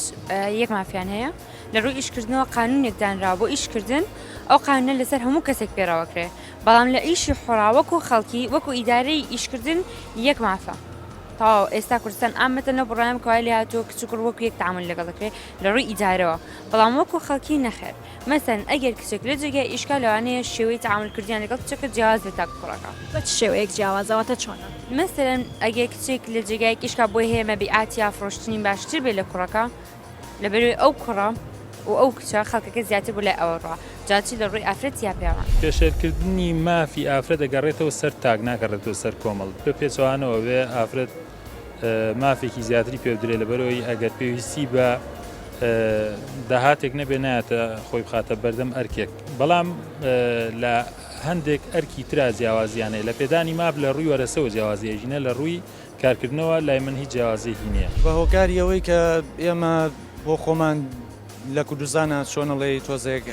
یەک مافیان هەیە لە ڕووی ئیشکردنەوە قانونێک دانراوە بۆ ئیشکردن ئەو قانونە لەسەر هەموو کەسێک پێراوەکرێ بەڵام لە ئیشی خۆرا وەکو خەڵکی وەکو ئیدارەی ئیشکردن یەک مافە تاو ئێستا کوردستان ئامەتەنە بڕایان کەوای لێ هاتووە کچ و کوڕ وەکو یەک تعامل لەگەڵ دەکرێت لە ڕووی ئیدارەوە بەڵام وەکو خەڵکی نەخێر مەسەن ئەگەر کچێک لە جێگای ئیشکا لەوانەیە شێوەی تعاملکردیان لەگەڵ کچەکە جیاواز بێت تا کوڕەکە بە چ شێوەیەک جیاوازەوەتە چۆنە مەسەرەن ئەگەر کچێک لە جێگای ئیشکا بۆی هەیە مەبیعاتی یا فرۆشتنی باشتر بێت لە کوڕەکە لەبەروی ئەو کوڕە و ئەو کچە خەڵکەکە زیاتر بۆ لای ئەوە ڕوا جاچی لە ڕووی ئافرەت یا پیاوان پێشێرکردنی مافی ئافرەت دەگەڕێتەوە سەر تاک ناگەڕێتەوە سەر کۆمەڵ بە پێچوانەوە بێ ئافرەت مافێکی زیاتری پێ بدرێت لەبەرەوەی ئەگەر پێویستی بە داهاتێک نەبێ نایەتە خۆی بخاتە بەردەم ئەرکێک بەڵام لە هەندێک ئەرکی ترا جیاوازیانەیە لە پێدانی ماف لە ڕووی وەرەسەوە جیاوازیەژینە لە ڕووی کارکردنەوە لای من هیچ جیاوازیەکی نییە بە هۆکاری ئەوەی کە ئێمە بۆ خۆمان لە کوردستانە چۆنەڵێ تۆزێک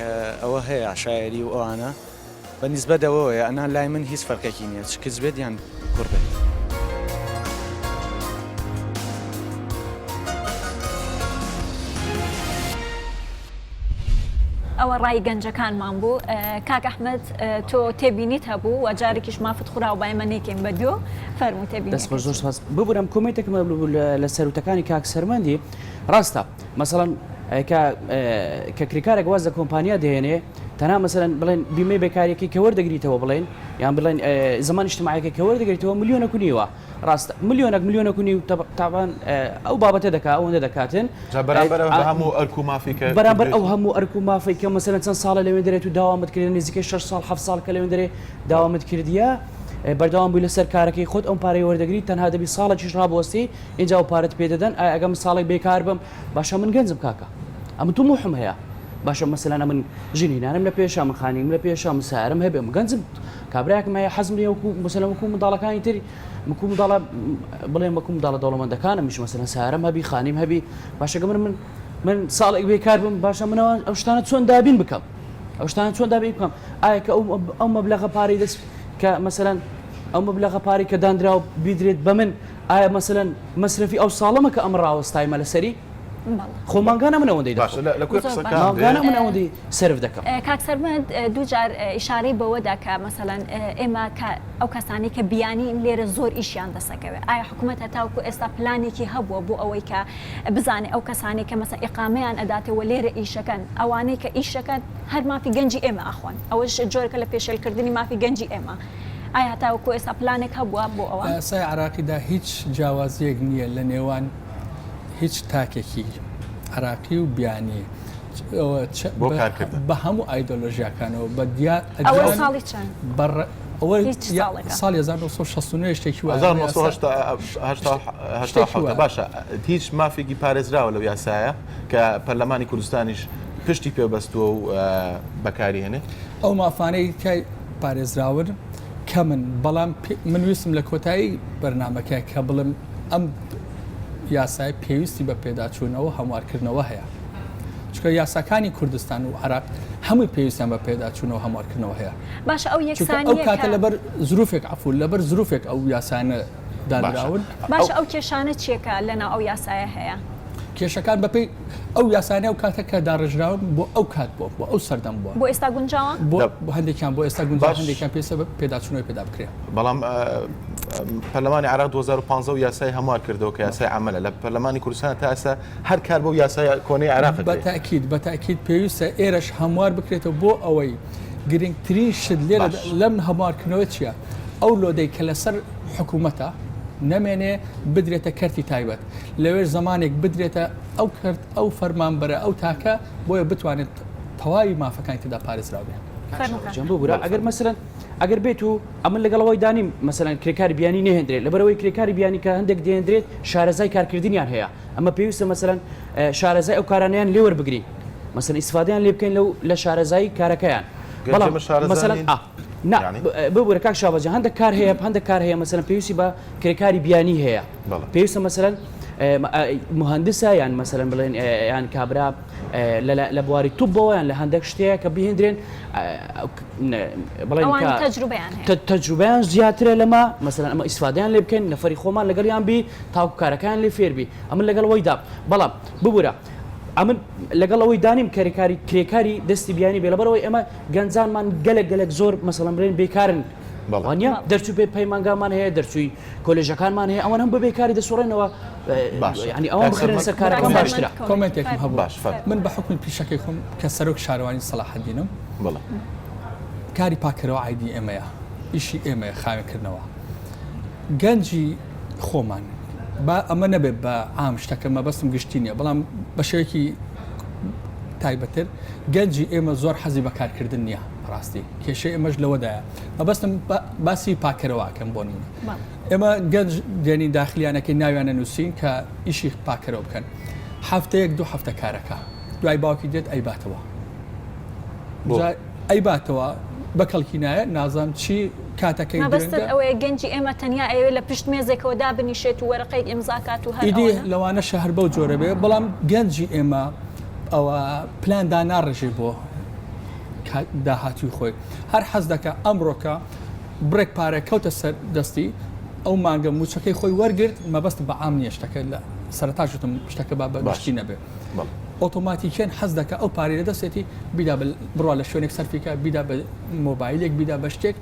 ئەوە هەیە شاعری و ئەوانە بە نیسبەت ئەوەیە ئەنا لای من هیچ فەرقێکی نییە چ کچ بێت یان کوڕ بێت ئەوە ڕای گەنجەکانمان بوو کاک ئەحمەد تۆ تێبینیت هەبوو و جارێکیش مافت خوڕا و بای منێکێن بە دیۆ فەرموو تێبینی دەست بە زۆر سپاس ببورم کۆمێتێکم لە سەرروتەکانی کاک سەرمەندی ڕاستە مەسەڵەن کە کریکارێک واز لە کۆمپانیا دێنێ تەنها مەسەڵەن بڵێن بیمەی بێکاریەکەی کە وەردەگریتەوە بڵێن یان بڵێن زمان اجتماعیەکە کە وەردەگریتەوە ملیۆنە نیوە ڕاستە ملیۆنە نی تاوان ئەو بابەتە دەکات ئەوەندە دەکاتن بەرامبەر هەموو ئەرک و مافیکە بەرامبەر ئەو هەموو ئەرک و مافی کە مەسەڵەن چەند ساڵە لەوێن دەرێت و داوامەتکردن نزیکەی 6 ساڵ 7 ساڵ کە لەوێن دەرێ داوامەت کردیە بەردەوام بووی لەسەر کارەکەی خۆت ئەم پارەی وەردەگری تەنها دەبی ساڵێکیش ڕابوەستی اینجا و پارەت پێ دەدەن ئەگەم ساڵێک بێکار بم باشە من گەنجم کاکە ئەمە تو موحم هەیە باشە مەسەلانە من ژینینانم لە پێشە من خانیم لە پێشە من سارم هەبێ من گەنجم کابراایکم هەیە حەزم لێ وەکو مەسەلەن وەکو منداڵەکانی تری مکو منداڵە بڵێن وەکو منداڵە دەوڵەمەندەکانم میش مەسەلەن سارم هەبی خانیم هەبی باشەکە من ساڵێک بێکار بم باشە منەوە ئەو شتانە چۆن دابین بکەم ئەو شتانە چۆن دابین بکەم ئایا کە ئەو مەبلەغە پارەی دەست کە مەسەلەن ئەو مەبلەغە پارەی کە دانراوە بیدرێت بە من ئایا مەسەلەن مەسرفی ئەو ساڵەمە کە ئەم ڕاوەستایمە لەسەری خۆمانگانە من ئەوەندەی ماگانە من ئەوەندەی سرف دەکەم کاک سەرمەند دوو جار ئیشارەی بەوەدا کە مەسەلەن ئێمە ئەو کەسانی کە بیانی لێرە زۆر ئیشیان دەسەکەوێت ئایا حکوومەت هەتاوکو ئێستا پلانێکی هەبووە بۆ ئەوەی کە بزانێ ئەو کەسانی کە مەسە ئیقامەیان ئەداتەوە لێرە ئیشەکەن ئەوانەی کە ئیشەکەن هەر مافی گەنجی ئێمە ئاخۆن ئەوەش جۆرەکە لە پێشێلکردنی مافی گەنجی ئێمە ئایا هەتاوکو ئێستا پلانێک هەبووە بۆ ئەوە سای عراقیدا هیچ جیاوازیەک نییە لە نێوان هیچ تاکێکی عراقی و بیانی بە هەموو ئایدۆلۆژیاکانەوە بە ساڵی 1960 شتێکی باشە هیچ مافێکی پارێزراوە لەو یاسایە کە پەرلەمانی کوردستانیش پشتی پێبەستووە و بەکاری هێنێ ئەو مافانەی کای پارێزراون کە بەڵام من ویستم لە کۆتایی بەرنامەکە کە بڵم ئەم یاسای پێویستی بە پێداچوونەوە هەموارکردنەوە هەیە چکە یاساکانی کوردستان و عراق هەمووی پێویستیان بە پێداچوونەوە هەموارکردنەوە هەیە باشە ئەو یەکسانیە ئەو کاتە لەبەر زروفێک عفو لەبەر زروفێک ئەو یاسانە دانراون باشە ئەو کێشانە چیەکە لەناو ئەو یاسایە هەیە کێشەکان بەپێی ئەو یاسانە و کاتە کە داڕژراون بۆ ئەو کات بۆ ئەو سەردەم بووە بۆ ئێستا گونجاوە بۆ هەندێکیان بۆ ئێستا گونجاو هەندێکیان پێسە پێداچوونەوەی پێدا بکرێت بەڵام پەرلەمانی عراق 2015 یاسای هەموار کردەوە کە یاسای عملە لە پەرلەمانی کوردستان تا ئێستا هەر کار بۆ یاسای کۆنەی عراق بەتاکید پێویستە ئێرەش هەموار بکرێتەوە بۆ ئەوەی گرنگترین شت لێرە لەم هەموارکردنەوە چییە ئەو لۆدەی کە لەسەر حکوومەتە نەمێنێ بدرێتە کەرتی تایبەت لەوێ زمانێک بدرێتە ئەو کرد ئەو فەرمانبەرە ئەو تاکە بۆیە بتوانێت تەواوی مافەکانی تێدا پارێزراو بێت ببوورە ئەگەر مەسەرەن ئەگەر بێت و ئەمن لەگەڵەوەی دانیم مەسەرەن کرێکاری بیانی نهێنرێت لەبەرەوەی کرێکاری بیانی کە هەندێک دێنرێت شارەزای کارکردنیان هەیە ئەمە پێویستە مەسەرەن شارەزای ئەو کارانیان لێوەربگرین مەسەرەن ئیسفادەیان لێ بکەین لە شارەزایی کارەکەیان بەڵام مەسەرەن ببوورە کاک شابەجە هەندێک کار هەیە هەندێک کار هەیە مەسەرەن پێویستی بە کرێکاری بیانی هەیە پێویستە مەسەرەن مهندسە یان مەسەرەن بڵێن یان کابرا لە بواری توبەوە یان لە هەندێک شتەیە کە بهێنرێن بڵێن تەجروبەیان زیاترە لەمە مەسەرەن ئەمە ئیسفادەیان لێ بکەین نەفەری خۆمان لەگەڵیان بی تاوکو کارەکان لێ فێربی ئەمن لەگەڵەوەیدا بەڵام ببوورە ئەمن لەگەڵەوەی دانیم کرێکاری دەستی بیانی بێ لەبەرەوەی ئەمە گەنجانمان گەلێک زۆر مەسەڵەن بڵێن بێکارن وانە دەرچوو پێ پەیمانگامان هەیە دەرچووی کۆلێژەکانمان هەیە ئەوان هەم بە بێکاری دەسوڕێنەوە ینی ئەوان بخرێن سەر کارەکان باشترە کۆمنتێکم هەبوو باش من بە حکومی پیشەکەی خۆم کە سەرۆک شارەوانی سەلاحەدینم کاری پاکەرەوە عیدی ئێمەیە ئیشی ئێمەیە خاوێنکردنەوە گەنجی خۆمان ئەمە نەبێت بە ئام شتەکە مەبەستم گشتی نییە بەڵام بە شێوەیەکی تایبەتر گەنجی ئێمە زۆر حەزی بە کارکردن نییە ڕاستی کێشەی ئێمەش لەوەدایە مەبەستم باسی پاکەرەوەکەم بۆ نمونە ئێمە گەنج دێنی داخلیانەکەی ناویانە نووسین کە ئیشی پاکەرەوە بکەن هەفتەیەک دوو هەفتە کارەکە دوای باوکی دێت ئەیباتەوە ئەیباتەوە بەکەڵکی نایە نازام چی کاتەکەی بەستت ئەوەیە گەنجی ئێمە تەنیا ئەوێ لە پشت مێزێکەوە دابنیشێت و وەرەقەی ئیمزاکات و هەیدی لەوانە شەهر بەو جۆرە بێ بەڵام گەنجی ئێمە ئەوە پلاندا ناڕژێ بۆ داهاتوی خۆی هەر حەز دەکە ئەمڕۆکە بڕێک پارە کەوتە سەر دەستی ئەو مانگە موچەکەی خۆی وەرگرت مەبەست بە عام نییە شتەکە لە سەرتاشتم شتەکە باشی نەبێ ئۆتۆماتیکیان حەز دەکە ئەو پارەی دەستێتی بیدا بڕوا لە شوێنێک سەرفیکە بیدا بە مۆبایلێک بیدا بە شتێک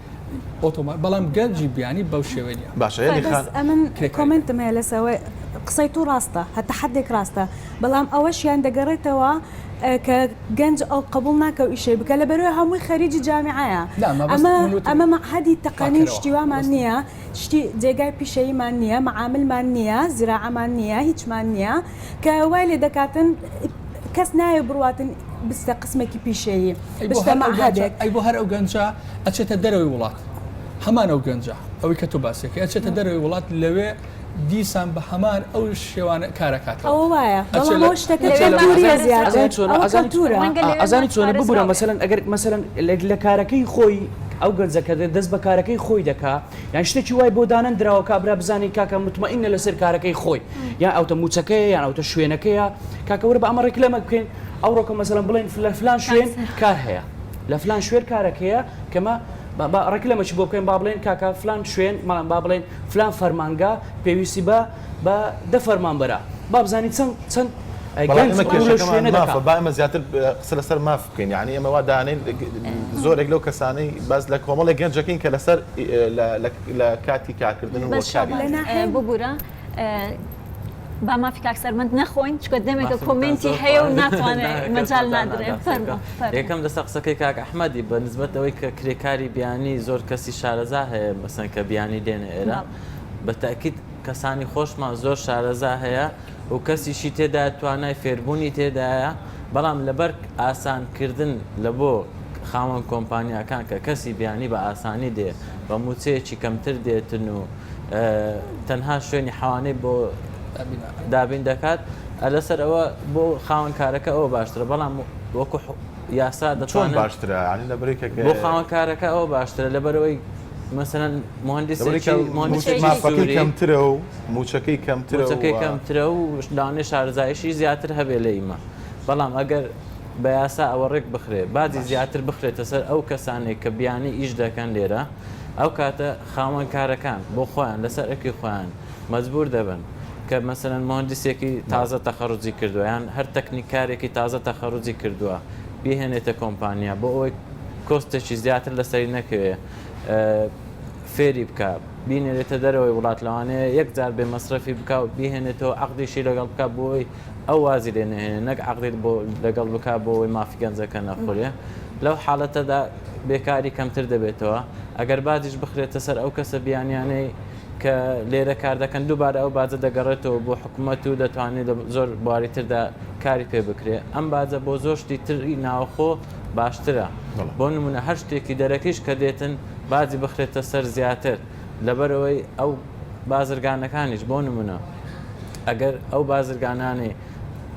ئۆتۆمات بەڵام گەنجی بیانی بەو شێوەیە باشە ئەمن کۆمنتم هەیە لەسەوەی قسەی تو ڕاستە هەتا حدێک ڕاستە بەڵام ئەوەشیان دەگەڕێتەوە کە گەنج ئەو قبول ناکە و ئیشەی بکە لەبەرەوەی هەمووی خەریجی جامعەیە ئەمە مەعهدی تەقەنی شتیوامان نییە شتی جێگای پیشەییمان نییە مەعاملمان نییە زیراعەمان نییە هیچمان نییە کە وای لێ دەکاتن کەس نایە بڕاتن بستە قسمێکی پیشەیی بستە مەعهدێک ئەی بۆ هەر ئەو گەنجە ئەچێتە دەرەوەی وڵات هەمان ئەو گەنجە ئەوەی کە تۆ باسێکی ئەچێتە دەرەوەی وڵات لەوێ دیسان بە هەمان ئەو شێوانە کارەکاتەوە ئەوە وایە ئازانی چۆنە ببوورە مەسەرەن ئەگەر مەسەرەن لە کارەکەی خۆی ئەو گەنجەکە دەست بە کارەکەی خۆی دەکا یان شتێکی وای بۆ دانن درراوە کابرا بزانانی کاکە متمەئینە لەسەر کارەکەی خۆی یان ئەوتە موچەکەیە یان ئەوتە شوێنەکەیە کاکەوەرە بە ئەمە ڕێکلەمە بکەین ئەو ڕۆکە مەسەرەن بڵێن لە فلان شوێن کار هەیە لە فلان شوێر کارەکەیە کەمە ڕێکلەمەشی بۆ بکەین با بڵێن کاکە فلان شوێن ماڵان با بڵێن فلان فەرمانگا پێویستی بە دە فەرمانبەرە با بزانانی چەند با ئەمە زیاتر قسە لەسەر ماف بکەین یعنی ئەمە وا دانین زۆرێک لەو کەسانەی باز لە کۆمەڵی گەنجەکەین کە لەسەر لە کاتی کارکردن و ببوورە با مافی کاکسەرمەند نەخۆین چکە دەمێکە کۆمنتی هەیە و ناتوانێت مەجال نادرێت یەکەم دەستا قسەکەی کاک ئەحمەدی بە نسبەت ئەوەی کە کرێکاری بیانی زۆر کەسی شارەزا هەیە مەسەن کە بیانی دێنە ئێرە بە تاکید کەسانی خۆشمان زۆر شارەزا هەیە و کەسیشی تێدا توانای فێربوونی تێدایە بەڵام لەبەر ئاسانکردن لە بۆ خاوەن کۆمپانیاکان کە کەسی بیانی بە ئاسانی دێ بە موچەیەکی کەمتر دێتن و تەنها شوێنی حەوانەی بۆ دابین دەکات لەسەر ئەوە بۆ خاوەن کارەکە ئەوە باشترە بەڵام وەکو یاسا دەتوانێت باشترە بۆ خاوەن کارەکە ئەوە باشترە لەبەرەوەی مەسەرەن مهندسێکی کەمترە و موچەکەی کەمترە و لانێ شارەزایشی زیاتر هەبێ لە ئیمە بەڵام ئەگەر بە یاسا ئەوە ڕێک بخرێ بازی زیاتر بخرێتە سەر ئەو کەسانێک کە بیانی ئیش دەکەن لێرە ئەو کاتە خاوەن کارەکان بۆ خۆیان لەسەر ئەکی خۆیان مەجبور دەبن کە مەسەرەن مهندسێکی تازە تەخەڕوجی کردووە یان هەر تەکنیکارێکی تازە تەخەڕوجی کردووە بهێنێتە کۆمپانیا بۆ ئەوەی کۆستێکی زیاتر لەسەری نەکەوێ فێری بکە بینێتە دەرەوەی وڵات لەوانەیە یەکجار بێ مەصرفی بکە و بهێنێتەوە عەقدیشی لەگەڵ بکە بۆی ئەو وازی لێ نەهێنێ نەک عەقدێت بۆ لەگەڵ بکە بۆ ئەوەی مافی گەنجەکە نەخورێ لەو حاڵەتەدا بێکاری کەمتر دەبێتەوە ئەگەر بازیش بخرێتە سەر ئەو کەسە بیانیانەی کە لێرە کار دەکەن دووبارە ئەو بازە دەگەڕێتەوە بۆ حکوومەت و دەتوانێت زۆر باری تردا کاری پێ بکرێ ئەم بازە بۆ زۆر شتی تری ناوخۆ باشترە بۆ نمونە هەر شتێکی دەرەکەیش کە دێتن بازی بخرێتە سەر زیاتر لەبەرەوەی ئەو بازرگانەکانیش بۆ نمونە ئەگەر ئەو بازرگانانی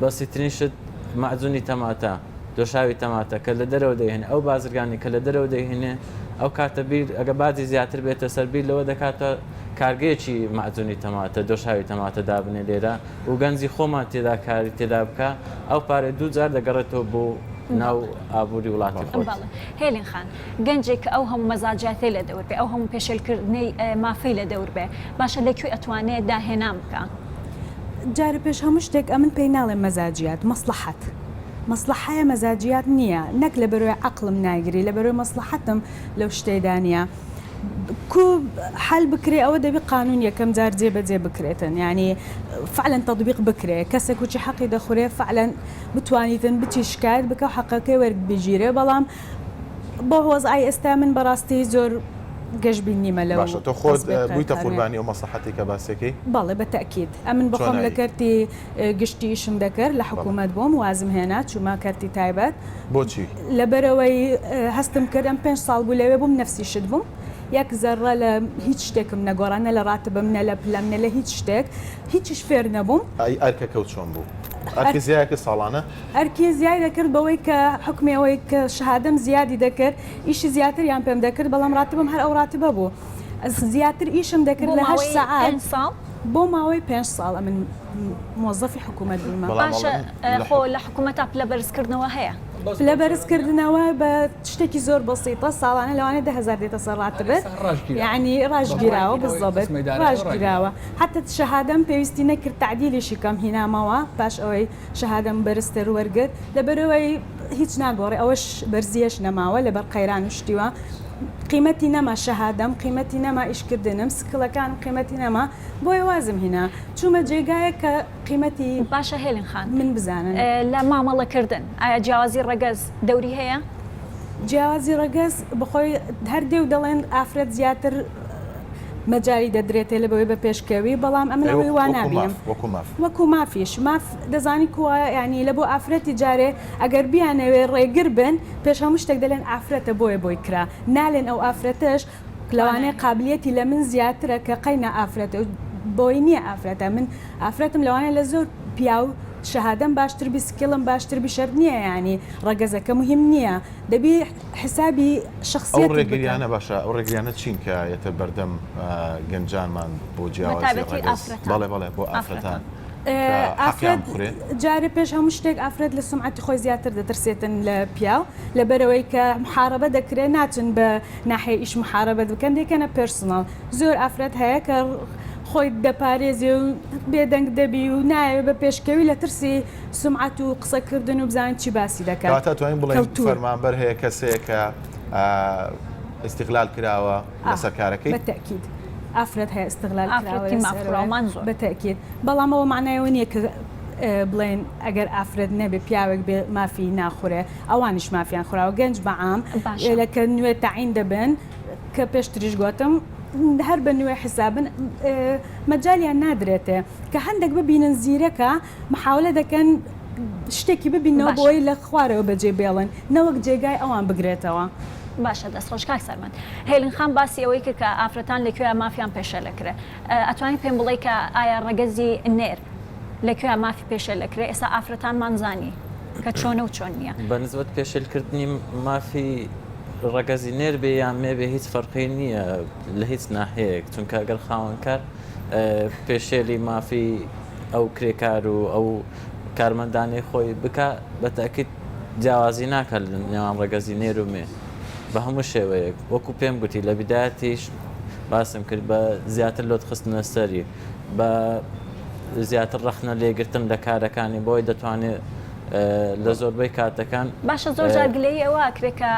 بەسیترین شت مەعجونی تەماتە دۆشاوی تەماتە کە لە دەرەوە دەهێنێ ئەو بازرگانی کە لە دەرەوە دەهێنێ ئەو کاتە بیر ئەگە بازی زیاتر بێتە سەربیر لەوە دەکاتە کارگەیەکی مەعجونی تەماتە دۆشاوی تەماتە دابنێ لێرە و گەنجی خۆمان تێدا کاری تێدا بکە ئەو پارێ دووجار دەگەڕێتەوە بۆ ناو ئابووری وڵاتی خۆ. هێلین خان گەنجێک ئەو هەموو مەزاجاتی لە دەور بێ ئەو هەموو پێشێلکردنەی مافەی لە دەور بێ باشە لەکوێ ئەتوانێت داهێنام بکە. جارە پێش هەموو شتێک ئەمن پێی ناڵێ مەزاجیات مەسلحەت مەسلحەیە مەزاجیات نییە نەک لە بەروی عقلم ناگیری لە بەروی مەسلحەتم لەو شتێدانە کو حل بکرێ ئەوە دەبی قانون یەکەم جار جێبەجێ بکرێتن ینی فعلەن تەطبیق بکرێ کەسێک وچی حەقی دەخورێ فعلەن بتوانیتن بچی شکایەت بکە و حەقەکەی وەربگیرێ بەڵام بۆ وەزعی ئێستا من بەڕاستی زۆر گەشتبین نیمە لەو باشە تۆ خۆت بوویتە قوربانی ئەو مەسلحەتی کە باسێکی بەڵێ بەتەکید ئەمن بخۆم لە کەرتی گشتیشم دەکرد لە حکوومەت بۆم وازم هێنا چوومە کەرتی تایبەت بۆچی لەبەرەوەی هەستم کردم 5 ساڵ بوو لەوێ بووم نەفسی شت بووم یەک زەڕە لە هیچ شتێکم نەگۆڕانە لە ڕاتبم نە لە پلەم نە لە هیچ شتێک هیچیش فێر نەبووم ئەرکە کەوت چۆن بوو ئەرکی زیایەکە ساڵانە ئەرکی زیای دەکرد بەوەی کە حکمەوەی کە شەهادەم زیادی دەکرد ئیشی زیاتریان پێم دەکرد بەڵام ڕاتبم هەر ئەو ڕاتبە بوو زیاتر ئیشم دەکرد لە 8 ساعات بۆ ماوەی 5 ساڵ من مۆزەفی حکوومەت بوومە باشە خۆ لە حکوومەتە پلە بەرزکردنەوە هەیە لە بەرزکردنەوە بە شتێکی زۆر بەسیتە ساڵانە لەوانێ 10,000 دێتە سەر ڕاتبێت یعنی ڕاژگیراوە بزەبێت ڕاژگیراوە حتا شەهادەم پێویستی نەکرد تعدیلیشی کەم هینامەوە پاش ئەوەی شەهادەم بەرزتر وەرگرت لەبەرەوەی هیچ ناگۆڕێ ئەوەش بەرزیەش نەماوە لەبەر قەیران شتیوە قیمەتی نەما شەهادەم قیمەتی نەما ئیشکردنم سکڵەکانم قیمەتی نەما بۆی وازم هینا چوومە جێگایە کە قیمەتی باشە هێلین خان من بزانن لە مامەڵەکردن ئایا جیاوازی ڕەگەز دەوری هەیە؟ جیاوازی ڕەگەز بخۆی هەر دێو دەڵێن ئافرەت زیاتر مەجاری دەدرێتێ لە بەوەی بە پێشکەوی بەڵام ئەمن ئەوەی وانابیم وەکو مافیش ماف دەزانی کووە ینی لە بۆ ئافرەتی جارێ ئەگەر بیانەوێ ڕێگر بن پێش هەموو شتێک دەڵێن ئافرەتە بۆی کرا نالێن ئەو ئافرەتەش لەوانەیە قابلیەتی لە من زیاترە کە قەینا ئافرەتە بۆی نییە ئافرەتە من ئافرەتم لەوانەیە لە زۆر پیاو شەهادەم باشتر بی سکڵم باشتر بی شەر نییە ینی ڕەگەزەکە مهم نییە دەبی حسابی شخصیت ئەو ڕێگریانە باشە ئەو ڕێگریانە چین کە یەتە بەردەم گەنجانمان بۆ جیاوازی ڕەگەز بەڵێ بۆ ئافرەتان ئافرەت جارێ پێش هەموو شتێک ئافرەت لە سومعەتی خۆی زیاتر دەترسێتن لە پیاو لەبەرەوەی کە محارەبە دەکرێت ناچن بە ناحەیە ئیش محارەبە بکەن دێکەنە پرسنڵ زۆر ئافرەت هەیە کە خۆی دەپارێزی و بێدەنگ دەبی و نایە بە پێشکەوی لە ترسی سومعەت و قسەکردن و بزانین چی باسی دەکات کاتە توانین بڵێن فەرمانبەر هەیە کەسێک کە استیغلال کراوە لەسەر کارەکەی بەتەکید ئافرەت هەیە استیغلال کراوە بەتەکید بەڵام ئەوە معنایەوە نییە کە بڵێن ئەگەر ئافرەت نەبێ پیاوێک بێ مافی ناخورێ ئەوانیش مافیان خوراوە گەنج بەعام لەکە نوێ تەعین دەبن کە پێشتریش گوتم هەر بە نوێ حسابن مەجالیان نادرێتێ کە هەندێک ببینن زیرەکە محاولە دەکەن شتێکی ببینەوە بۆی لە خوارەوە بەجێ بێڵن نەوەک جێگای ئەوان بگرێتەوە. باشە دەستخۆش کاک سەرمەند هێلین خان باسی ئەوەی کرد کە ئافرەتان لەکوێ مافیان پێشە لەکرێ ئەتوانین پێم بڵێ کە ئایا ڕەگەزی نێر لەکوێ مافی پێشە لەکرێ ئێستا ئافرەتانمان زانی کە چۆنە و چۆن نییە بەنسبەت پێشێلکردنی مافی ڕەگەزی نێر بێ یان مێبێ هیچ فەرقی نییە لە هیچ ناحەیەک چونکە ئەگەر خاوەنکار پێشێلی مافی ئەو کرێکار و ئەو کارمەندانی خۆی بکە بەتەکید جیاوازی ناکە لە نێوان ڕەگەزی نێر و مێ بە هەموو شێوەیەک وەکو پێم گوتی لە بیدایەتیش باسم کرد بە زیاتر لۆت خستنە سەری بە زیاتر ڕەخنە لێگرتن لە کارەکانی بۆی دەتوانێت لە زۆربەی کاتەکان باشە زۆر جارگلەی ئەوە کرێکە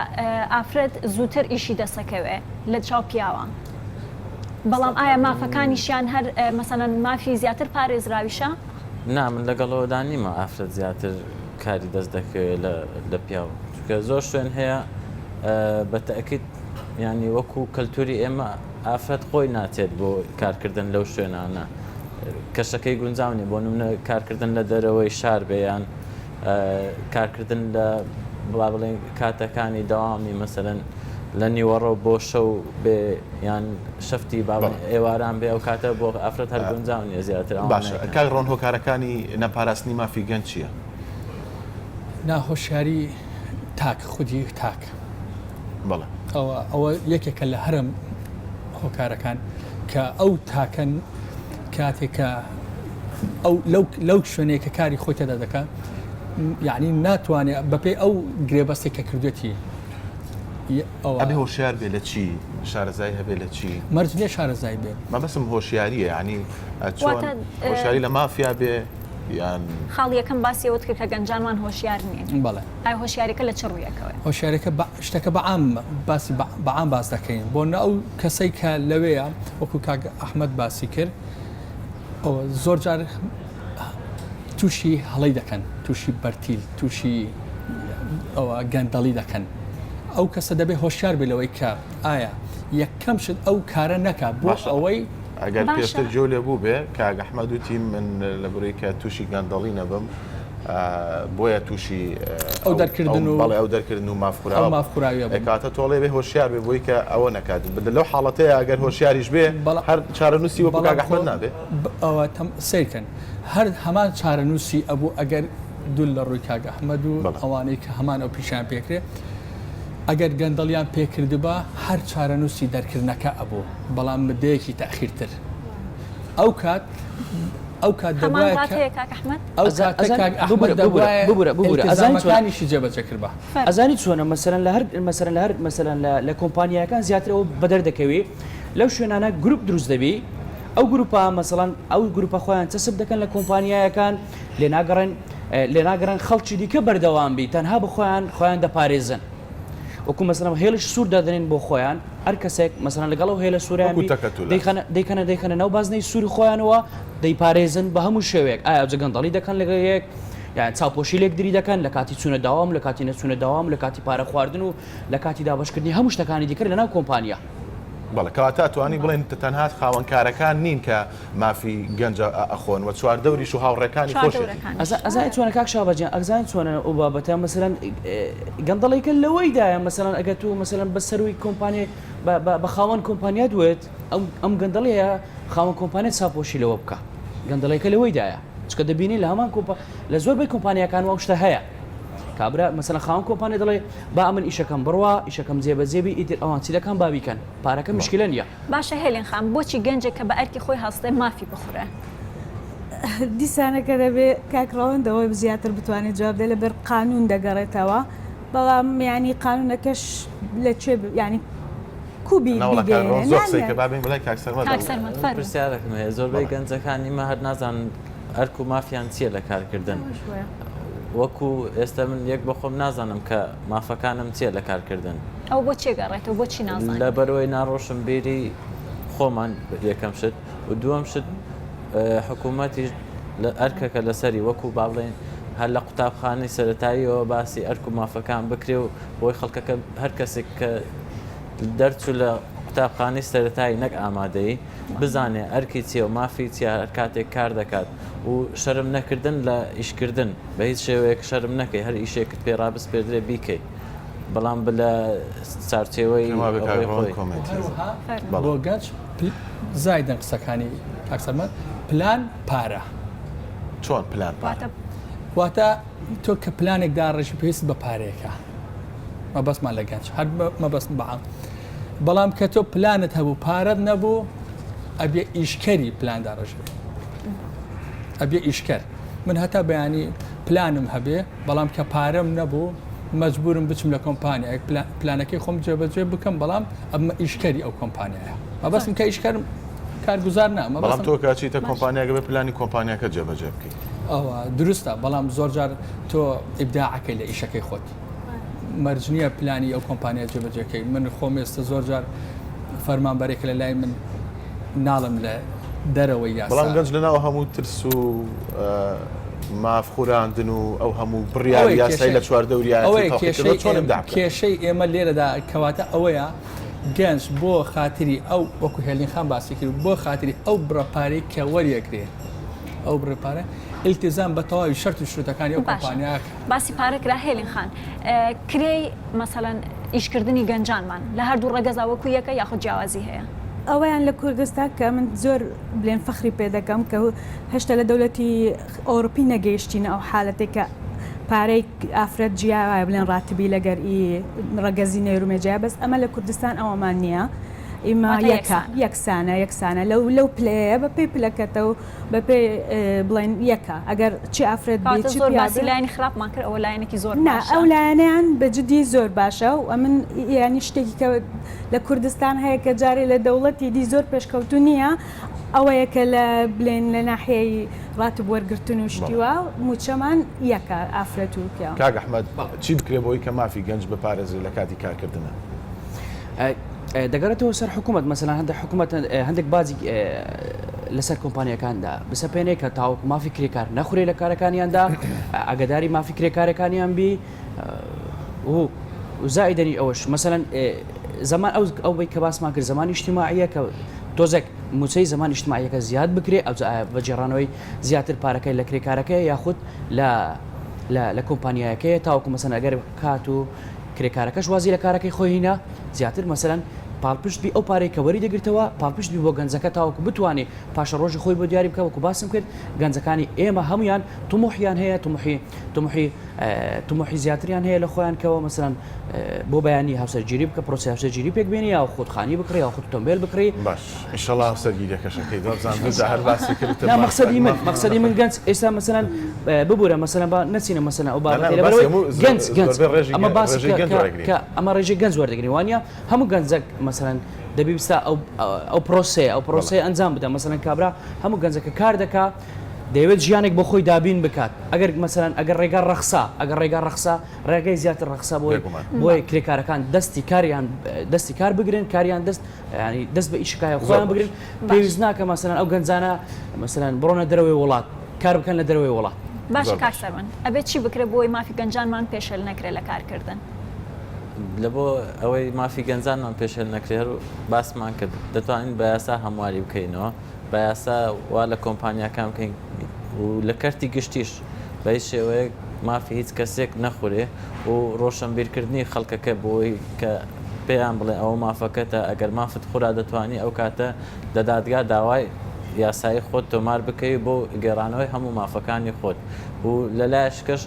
ئافرەت زووتر ئیشی دەسەکەوێ لە چاو پیاوە بەڵام ئایا مافەکانیشیان هەر مەسەڵەن مافی زیاتر پارێزراویشە؟ نا من لەگەڵەوەدا نیمە ئافرەت زیاتر کاری دەست دەکەوێت لە پیاوە چونکە زۆر شوێن هەیە بەتەکید ینی وەکو کەلتوری ئێمە ئافرەت خۆی ناچێت بۆ کارکردن لەو شوێنانە کەشەکەی گونجاونی بۆ نمونە کارکردن لە دەرەوەی شار بێیان کارکردن لە با بڵێن کاتەکانی داوامی مەسەرەن لە نیوەڕۆ بۆ شەو بێ یان شەفتی ئێواران بێ ئەو کاتە بۆ ئافرەت هەر گونجاو نیە زیاتر باشە کاک ڕۆن هۆکارەکانی نەپاراستنی مافی گەنج چییە؟ ناهۆشیاری تاک خودی تاک بەڵێ ئەوە یەکێکە لە هەرم هۆکارەکان کە ئەو تاکەن کاتێکە لەو شوێنێک کە کاری خۆی تێدا دەکات یعنی ناتوانێت بەپێ ئەو گرێبەستێک کە کردوێتی ئەبێ هۆشیار بێ لە چی شارەزای هەبێ لە چی مەرج لێ شارەزای بێ مەبەسم هۆشیاریە ینی چۆن هۆشیاری لە مافیا بێ یان خاڵی یەکەم باسیەوەت کرد کە گەنجانمان هۆشیار نییە بەڵێ ئای هۆشیاریەکە لە چ ڕوویەکەوە هۆشیارەکە شتەکە بەعام باسی بەعام باس دەکەین بۆ نە ئەو کەسەی کە لەوەیە وەکو کاک ئەحمەد باسی کرد زۆر جار تووشی هەڵی دەکەن تووشی بەرتیل تووشی ئەوە گەندەڵی دەکەن ئەو کەسە دەبێت هۆشیار بێ لەوەی کە ئایا یەکەم شت ئەو کارە نەکات بۆ ئەوەی ئەگەر پێشتر جۆ لێ بوو بێ کاک ئەحمەد وتی من لە بڕی کە تووشی گەندەڵی نەبم بۆیە تووشی ئەو دەرکردن و بەڵێ ئەو دەرکردن و مافخوراوی کاتە تۆڵێ بێ هۆشیار بێ بۆی کە ئەوە نەکات بدە لەو حاڵەتەیە ئەگەر هۆشیاریش بێ هەر چارەنووسی وەکو کاک ئەحمەد نابێ ئەوە سیرکەن هەر هەمان چارەنووسی ئەبوو ئەگەر دوول لە ڕووی کاک ئەحمەد و ئەوانەی کە هەمان ئەو پیشان پێکرێ ئەگەر گەندەڵیان پێکردبا هەر چارەنووسی دەرکردنەکە ئەبوو بەڵام مدەیەکی تاخیرتر ئەو کات ئەزانیشی جێبەجێ کردبا ئەزانی چۆنە مەسەرەن لە کۆمپانیەکان زیاترەوە بەدەر دەکەوێ لەو شوێنانە گروپ دروست دەبی ئەو گروپە مەسەڵەن ئەو گروپە خۆیان چەسب دەکەن لە کۆمپانیایەکان لێ ناگەڕن خەڵکی دیکە بەردەوام بی تەنها بە خۆیان دەپارێزن وەکو مەسەڵەن هێلش سوور دادنێن بۆ خۆیان هەر کەسێک مەسەڵەن لەگەڵ و هێلە سووریان دەیکەنە ناو بازنەی سووری خۆیانەوە دەیپارێزن بە هەموو شێوەیەک ئایا جگەندەڵی دەکەن لەگەڵ یەک یان چاوپۆشی لێک دری دەکەن لە کاتی چوونە داوام لە کاتی نەچوونە داوام لە کاتی پارە خواردن و لە کاتی دابشکردنی هەموو شتەکانی دیکە لەناو کۆمپانیا بەڵێ کەواتە توانی بڵێن تەنها خاوەنکارەکان نین کە مافی گەنج ئەخۆن و چواردەوریش و هاوڕێکانی خۆش ئەزای چۆنە کاک شابەجیان ئەگزانی چۆنە ئەو بابەتە مەسەرەن گەندەڵێکە لەوەیدایە مەسەرەن ئەگەر تو مەسەرەن بە سەروی کۆمپانیای بە خاوەن کۆمپانیا دوێت ئەم گەندەڵەیە خاوەن کۆمپانیای چاپۆشی لەوە بکە گەندەڵێکە لەوەیدایە چکە دەبینی لە هەمان لە زۆربەی کۆمپانیەکان و شتە هەیە کابرا مەسەڵەن خاوەن کۆمپانیا دەڵێ با ئەمن ئیشەکەم بڕوا ئیشەکەم جێبەجێبی ئیتر ئەوان چیلەکان بابیکەن پارەکە مشکلە نیە باشە هێلێن خام بۆچی گەنجێک کە بە ئەرکی خۆی هەستێ مافی بخورە دیسانەکە دەبێت کاکڕەوەندەوەی زیاتر بتوانێت جوابدە لەبەر قانون دەگەڕێتەوە بەڵام ینی قانونەکەش لەکوێ ینی کوبی پرسیارێکم هەیە زۆربەی گەنجەکانی مە هەر نازانن ئەرک و مافیان چییە لە کارکردن وەکو ئێستا من یەک بە خۆم نازانم کە مافەکانم چییە لە کارکردن ئەو بۆ چێگەڕێتەوە بۆچی نازانم لە بەرەوەی ناڕۆشم بیری خۆمان یەکەم شت و دووەم شت حکوومەتی ئەرکەکە لەسەری وەکو با بڵێن هەر لە قوتابخانەی سەرەتاییەوە باسی ئەرک و مافەکان بکرێ و بۆی خەڵکەکە هەر کەسێک کە دەرچوو لە قوتابخانەی سەرەتایی نەک ئامادەی بزانێ ئەرکی چیە و مافی چیە هەر کاتێک کار دەکات و شەرم نەکردن لە ئیشکردن بە هیچ شێوەیەک شەرم نەکەی هەر ئیشێکت پێ ڕابسپێدرێ بیکەی بەڵام بلە چارچێوەی بۆ گەنج زایدەن قسەکانی کاکسەرمەد پلان پارە چۆن پلان واتە تۆ کە پلانێک داڕێژی پێویست بە پارەیەەکە مەبەستمان لە گەنج هەر مەبەست بەعام بەڵام کە تۆ پلانت هەبوو پارەت نەبوو ئەبێ ئیشکەری پلان داڕێژێت ئەبێ ئیشکەر من هەتا بەیانی پلانم هەبێ بەڵام کە پارەم نەبوو مەجبورم بچم لە کۆمپانیا پلانەکەی خۆم جێبەجێ بکەم بەڵام ئەمە ئیشکەری ئەو کۆمپانیایە مەبەستم کە ئیشکەرم کارگوزار نامە بەڵام تۆ کاچیتە کۆمپانیاگە بە پلانی کۆمپانیاکە جێبەجێ بکەیت ئەوە دروستە بەڵام زۆر جار تۆ ئیبداعەکەی لە ئیشەکەی خۆت مەرجنیە پلانی ئەو کۆمپانیا جێبەجێکەی من خۆم ئێستا زۆر جار فەرمانبەرێکە لە لای من ناڵم لە دەرەوەی یاسا بەڵام گەنج لەناو هەموو ترس و مافخوراندن و ئەو هەموو بڕیار یاسای لە چواردەوریایە کێشەی ئێمە لێرەدا کەواتە ئەوەیە گەنج بۆ خاتری ئەو وەکو هێلین خان باسی کرد بۆ خاتری ئەو بڕەپارەی کە وەریەگرێ ئەو بڕێپارە التزام بە تەواوی شەرت و شروتەکانی ئەو کۆمپانیاک باسی پارەکرا هێلین خان کرێی مەسەڵەن ئیشکردنی گەنجانمان لە هەردوو ڕێگەزاوەکو یەکە یاخود جیاوازی هەیە ئەویان لە کوردستان کە من زۆر بلێن فەخری پێ دەکەم کە هێشتا لە دەوڵەتی ئەوروپی نەگەیشتینە ئەو حالەتێکە پارەی ئافرەت جیاوایە بڵێن ڕاتبی لەگەر ڕەگەزی نێرومێجیا بەس ئەمە لە کوردستان ئەوەمان نییە ئیمە یەکسانە لەو پلەیە بە پێی پلەکەتە و بە پێی بڵێن یەکە ئەگەر چی ئافرەت لایانی خراپمان کرد ئەوە لایەنێکی زۆر ئەو لایەنیان بەجددی زۆر باشە و ئەمن ینی شتێکی کە لە کوردستان هەیە کە جارێ لە دەوڵەتی دی زۆر پێشکەوتو نییە ئەوەیەکە لە بلێن لە ناحەیە ڕاتب وەرگرتن و شتیوە موچەمان یەکە ئافرەت و پیا کاک ئەحمەد چی بکرێ بۆی کە مافی گەنج بپارێزێ لە کاتی کارکردنە دەگەڕێتەوە سەر حکوومەت مەسەلەن هەندێک حکوومەت هەندێک بازی لەسەر کۆمپانیەکاندا بسەپێنێ کە تاوەکو مافی کرێکار نەخورێ لە کارەکانیاندا ئاگداری مافی کرێکارەکانیان بی و زائیدەنی ئەوەش مەسەلەن زمان ئەو بی کە باسمان کرد زمانی اجتماعیە کە تۆزێک موچەی زمان اجتماعیەکە زیاد بکرێ ئەو بە جێڕانەوەی زیاتر پارەکەی لە کرێکارەکەی یاخود لە کۆمپانیایەکەی تاوەکو مەسەن ئەگەر کات و کرێکارەکەش وازی لە کارەکەی خۆینە زیاتر مەسەلەن پاڵپشتبی ئەو پارەی کە وەری دەگرتەوە پاڵپشتبی بۆ گەنجەکە تاوەکو بتوانێت پاشە ڕۆژی خۆی بۆ دیاری بکە وەکو باسم کرد گەنجەکانی ئێمە هەمویان تموحیان هەیە تموحی زیاتریان هەیە لە خۆیان کەەوە مەسەن بۆ بەیانی هاوسەرگیری بکە پرۆسی هاوسەرگیری پێک بێنی یا خودخانی بکڕی یا خود تۆمبیل بکڕی باش ئینشەڵڵا هاوسەرگیریەکەشەکەی دوزان هەر باسی کرد مەقسەدی من گەنج ئێستا مەسەن ببوورە مەسەن با نەچینە مەسەن ئەو بابەتی لەبەرەوەی گەنج ئەمە باس ئەمە ڕێژەی گەنج وەردەگری وانە هەموو گەنجەک مەسەن دەبیستا ئەو پرۆسەیە ئەنجام بدە مەسەن کابرا هەموو گەنجەکە کار دەکات دەیەوێت ژیانێک بۆ خۆی دابین بکات ئەگەر مەسەرەن ئەگەر ڕێگا ڕەخسا ڕێگەی زیاتر ڕەخسا بۆی کرێکارەکان دەستی کار بگرن کاریان دەست بە ئیشکایە خۆیان بگرن پێویست ناکە مەسەرەن ئەو گەنجانە مەسەرەن بڕۆنە دەرەوەی وڵات کار بکەن لە دەرەوەی وڵات باش کاکسەرمن ئەبێت چی بکرێت بۆی مافی گەنجانمان پێشێل نەکرێت لە کارکردن لە بۆ ئەوەی مافی گەنجانمان پێشێل نەکرێت و باسمان کرد دەتوانین بە یاسا هەمواری بکەینەوە بە یاسا وا لە کۆمپانیاکان بکەین و لە کەرتی گشتیش بە هیچ شێوەیە مافی هیچ کەسێک نەخورێ و ڕۆشنبیرکردنی خەڵکەکە بۆی کە پێیان بڵێ ئەوە مافەکەتە ئەگەر مافت خورا دەتوانی ئەو کاتە لە دادگا داوای یاسایی خۆت تۆمار بکەی بۆ گێڕانەوەی هەموو مافەکانی خۆت و لەلایەشکەش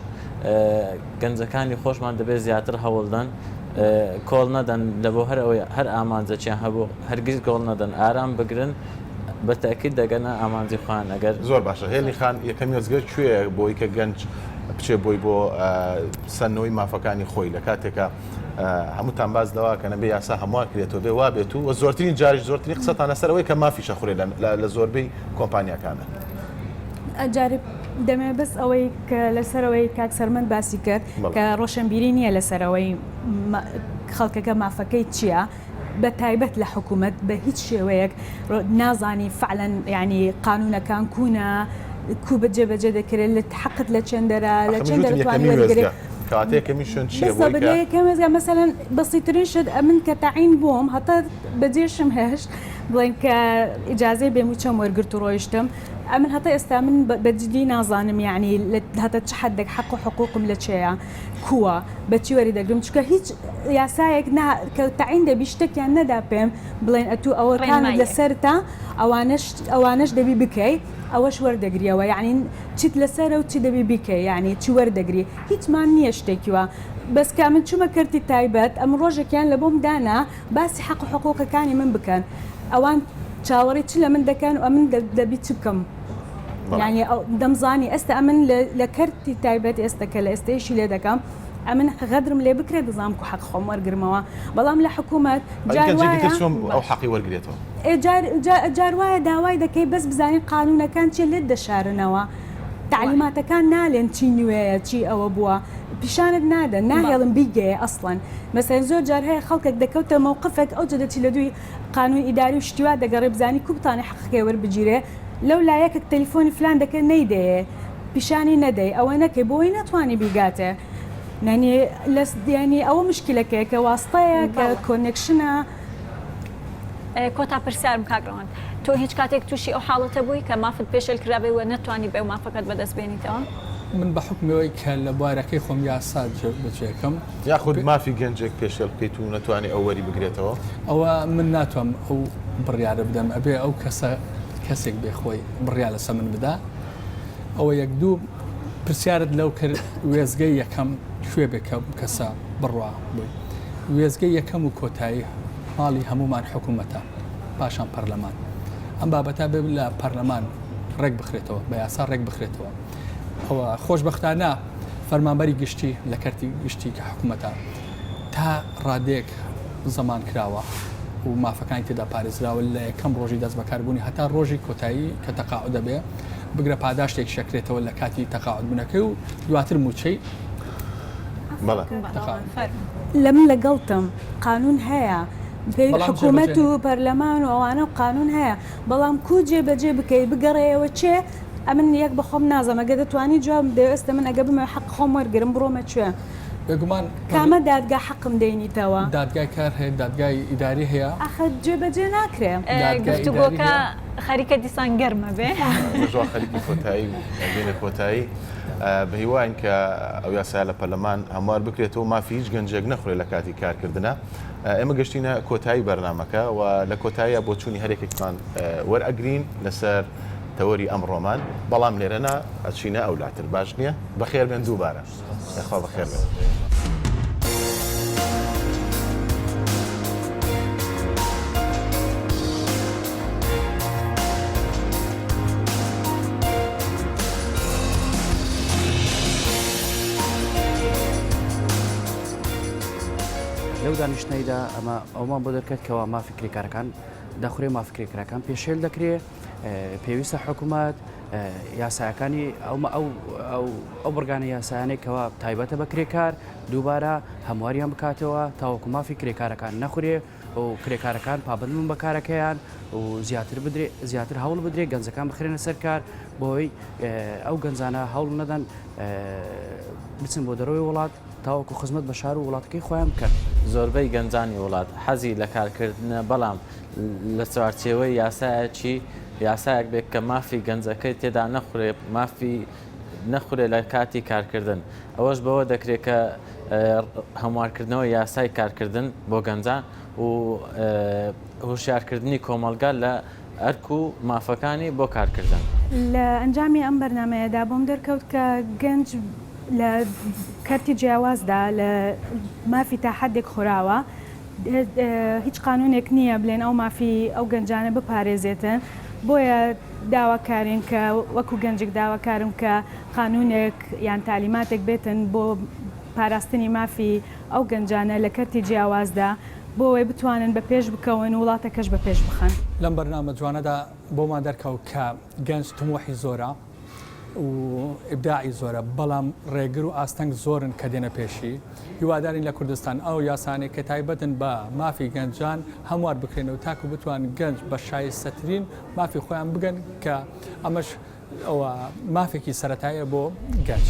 گەنجەکانی خۆشمان دەبێت زیاتر هەوڵدەن کۆڵ نەدەن لە بۆ هەر ئامانجەچیان هەبوو هەرگیز گۆڵ نەدەن ئارام بگرن بەتاکید دەگەنە ئامانجی خوان ئەگەر زۆر باشە هێلی خان یەکەم وەزگەر کوێ بۆی کە گەنج بچێ بۆی بۆ سەرنەوەی مافەکانی خۆی لە کاتێکە هەمووتان باز دەوا کە نەبێ یاسا هەموار کرێتەوە بێ وا بێت و زۆرترین جاریش زۆرترین قسەتان لەسەر ئەوەی کە مافیشە خوڕێ لە زۆربەی کۆمپانیاکانە ئەجارب دەمێ بەس ئەوەی کە لەسەرەوەی کاکسەرمەند باسی کرد کە ڕۆشنبیری نییە لەسەرەوەی خەڵکەکە مافەکەی چییە بە تایبەت لە حکوومەت بە هیچ شێوەیەک نازانی فعلەن ینی قانونەکان کوونە کو بەجێبەجێ دەکرێت لە حقت لە چەندەرە لە چەند دەتوانێت وەرگێت کاتێکەمیشن چیە کەمەزگە مەسەلەن بەسیترین شت ئەمن کە تاعین بووم هەتا بەجێشم هێشت بڵێن کە ئیجازەی بێموچەم وەرگرت و ڕۆیشتم ئەمن هەتا ئێستا من بەجددی نازانم یعنی هەتا چ حدێک حق و حقوقم لە چێە کووە بەچی وەری دەگرم چکە هیچ یاسایەک کە تاعین دەبی شتێکیان نەدا پێم بڵێن ئەتو ئەوەکانت لەسەرتا ئەوانش دەبی بکەیت ئەوەش وەردەگریەوە یعنی چیت لەسەر و چی دەبی بیکەی یعنی چی وەردەگری هیچمان نییە شتێکیوە بەس کە من چوومە کردی تایبەت ئەم ڕۆژێکیان لە بۆم دانا باسی حق و حقوقەکانی من بکەن ئەوان چاوەڕی چ لە من دەکەن و ئەمن دەبی چ بکەم یعنی دەمزانی ئێستا ئەمن لە کەرتی تایبەت ئێستا کە لە ئێستەیشی لێ دەکەم ئەمن غەدرم لێ بکرێت دەزانم و حەق خۆم وەرگرمەوە بەڵام لە حکوومەت ئەو حەقی وەرگێتەوە جار وایە داوای دەکەی بەس بزانین قانونەکان چێ لێت دەشارنەوە تعلیماتەکان نالێن چی نوێیە چی ئەوە بووە پیشانت نادەن ناهێڵم بیگەیە ئەسڵەن مەسەن زۆر جار هەیە خەڵکێک دەکەوتە مووقفێک ئەو جدەچی لە دوی قانون ئیداری و شتیوا دەگەڕێ بزانی کوبتانی حەقەکەی وەربگیرێ لەو لایەکێک تەلیفۆنی فلان دەکەن نەیدەیە پیشانی نەدەی ئەوە نەکەی بۆی ناتوانانی بیگاتێ ینی ئەوە مشکلەکەی کە واستەیە کە کۆنێکشنە کۆتا پرسیارم کاگڕەوەن تۆ هیچ کاتێک تووشی ئەو حاڵەتە بووی کە مافت پێشل کرابێ و نەتوانی بێ و مافەکەت بەدەست بێنیتەوە؟ من بە حکمەوەی کە لە بوارەکەی خۆم یاسا بچێکم یاخود مافی گەنجێک پێشێل بکەیت و نەتوانی ئەو وەری بگرێتەوە؟ ئەوە من ناتوانم ئەو بڕیارە بدەم ئەبێ ئەو کەسێک بێ خۆی بڕیا لەسە من بدا. ئەوە یەک دوو پرسیارت لەو کرد وێزگەی یەکەم کوێ بێکەم کەسە بڕوا بووی. وێزگەی یەکەم و کۆتایی ماڵی هەمومان حکوومەتە پاشان پەرلەمان. ئەم بابەتە بێ لە پەرلەمان ڕێک بخرێتەوە بە یاسا ڕێک بخرێتەوە. ئەوە خۆشبەختانە فەرمانبەری گشتی لە کەرتی گشتی کە حکوومەتە تا ڕادێک زەمان کراوە و مافەکانی تێدا پارێزراوە لە یەکەم ڕۆژی دەست بەکاربوونی هەتا ڕۆژی کۆتایی کە تەقاعود دەبێ بگرە پاداشتێک شەکرێتەوە لە کاتی تەقاعود بوونەکەی و دواتر موچەی لە من لەگەڵتم قانون هەیە حکوومەت و پەرلەمان و ئەوانە قانون هەیە بەڵام کو جێبەجێ بکەیت بگەڕێەوە چێ ئەمن یەک بەخۆم نازەم ئەگە دەتوانی جواب دەوێستە من ئەگە بمە حەق خۆم وەرگرم بڕۆمە کوێ بێگومان کامە دادگا حەقم دێنیتەوە دادگای کار هەیە دادگای ئیداری هەیە ئەخە جێبەجێ ناکرێ گفتوگۆکە خەریکە دیسان گەرمە بێ ژوا خەریکی کۆتایی بینە کۆتایی بە هیواین کە ئەو یاسا لە پەرلەمان هەموار بکرێتەوە مافی هیچ گەنجێک نەخورێ لە کاتی کارکردنە. ئێمە گەشتینە کۆتایی بەرنامەکە و لە کۆتاییە بۆ چوونی هەرێکێکمان وەرئەگرین لەسەر تەوەری ئەمڕۆمان بەڵام لێرەنا ئەچینە ئەولاتر باش نییە بەخێر بێن دووبارە خوا بەخێر بێن. لەو دانیشتنەیدا ئەمە ئەومان بۆ دەکات کەەوە مافی کرێکارەکان داخورێ مافی کرێکارەکان پێشێل دەکرێ پێویستە حکوومەت یاسایەکانی ئەو بڕگانە یاسایانەی کەەوە تایبەتە بە کرێکار دووبارە هەمواریان بکاتەوە تاوەکو مافی کرێکارەکان نەخورێ و کرێکارەکان پابندبوون بەکارەکەیان و زیاتر هەوڵ بدرێ گەنجەکان بخرێنە سەرکار بۆی ئەو گەنجانە هەوڵ نەدەن بچن بۆ دەرەوەی وڵات تاوەکو خزمەت بە شار و وڵاتەکەی خۆیان بکەن. زۆربەی گەنجانی وڵات حەزی لە کارکردنە بەڵام لە چوارچێوەی یاسایەکی یاسایەک بێت کە مافی گەنجەکەی تێدا نەخورێ مافی نەخورێ لە کاتی کارکردن ئەوەش بەوە دەکرێت کە هەموارکردنەوە یاسای کارکردن بۆ گەنجان و هوشیارکردنی کۆمەلگا لە ئەرک و مافەکانی بۆ کارکردن. لە ئەنجامی ئەم بەرنمەیەدا بۆم دەرکەوت کە گەنج لە کارتی جیاوازدا لە مافی تا حدێک خوراوە هیچ قانونێک نییە بڵێن ئەو مافی ئەو گەنجانە بپارێزێتن بۆیە داواکارین کە وەکو گەنجێک داواکارم کە قانونێک یان تالیماتێک بێتن بۆ پاراستنی مافی ئەو گەنجانە لە کارتی جیاوازدا بۆەوەی بتوانن بە پێش بکەون و وڵاتەکەش بە پێش بخەن. لەم بەرنامە جوانەدا بۆمان دەرکەوت کە گەنج تموحی زۆرە و ئبداعی زۆرە بەڵام ڕێگر و ئاستەنگ زۆرن کە دێنە پێشی هیوادارین لە کوردستان ئەو یاسانێک کە تایبەتن بە مافی گەنجان هەموار بکرێنەوە تاکو بتوان گەنج بە شایستەترین مافی خۆیان بگەن کە ئەمەش ئەوە مافێکی سەرەتایە بۆ گەنج.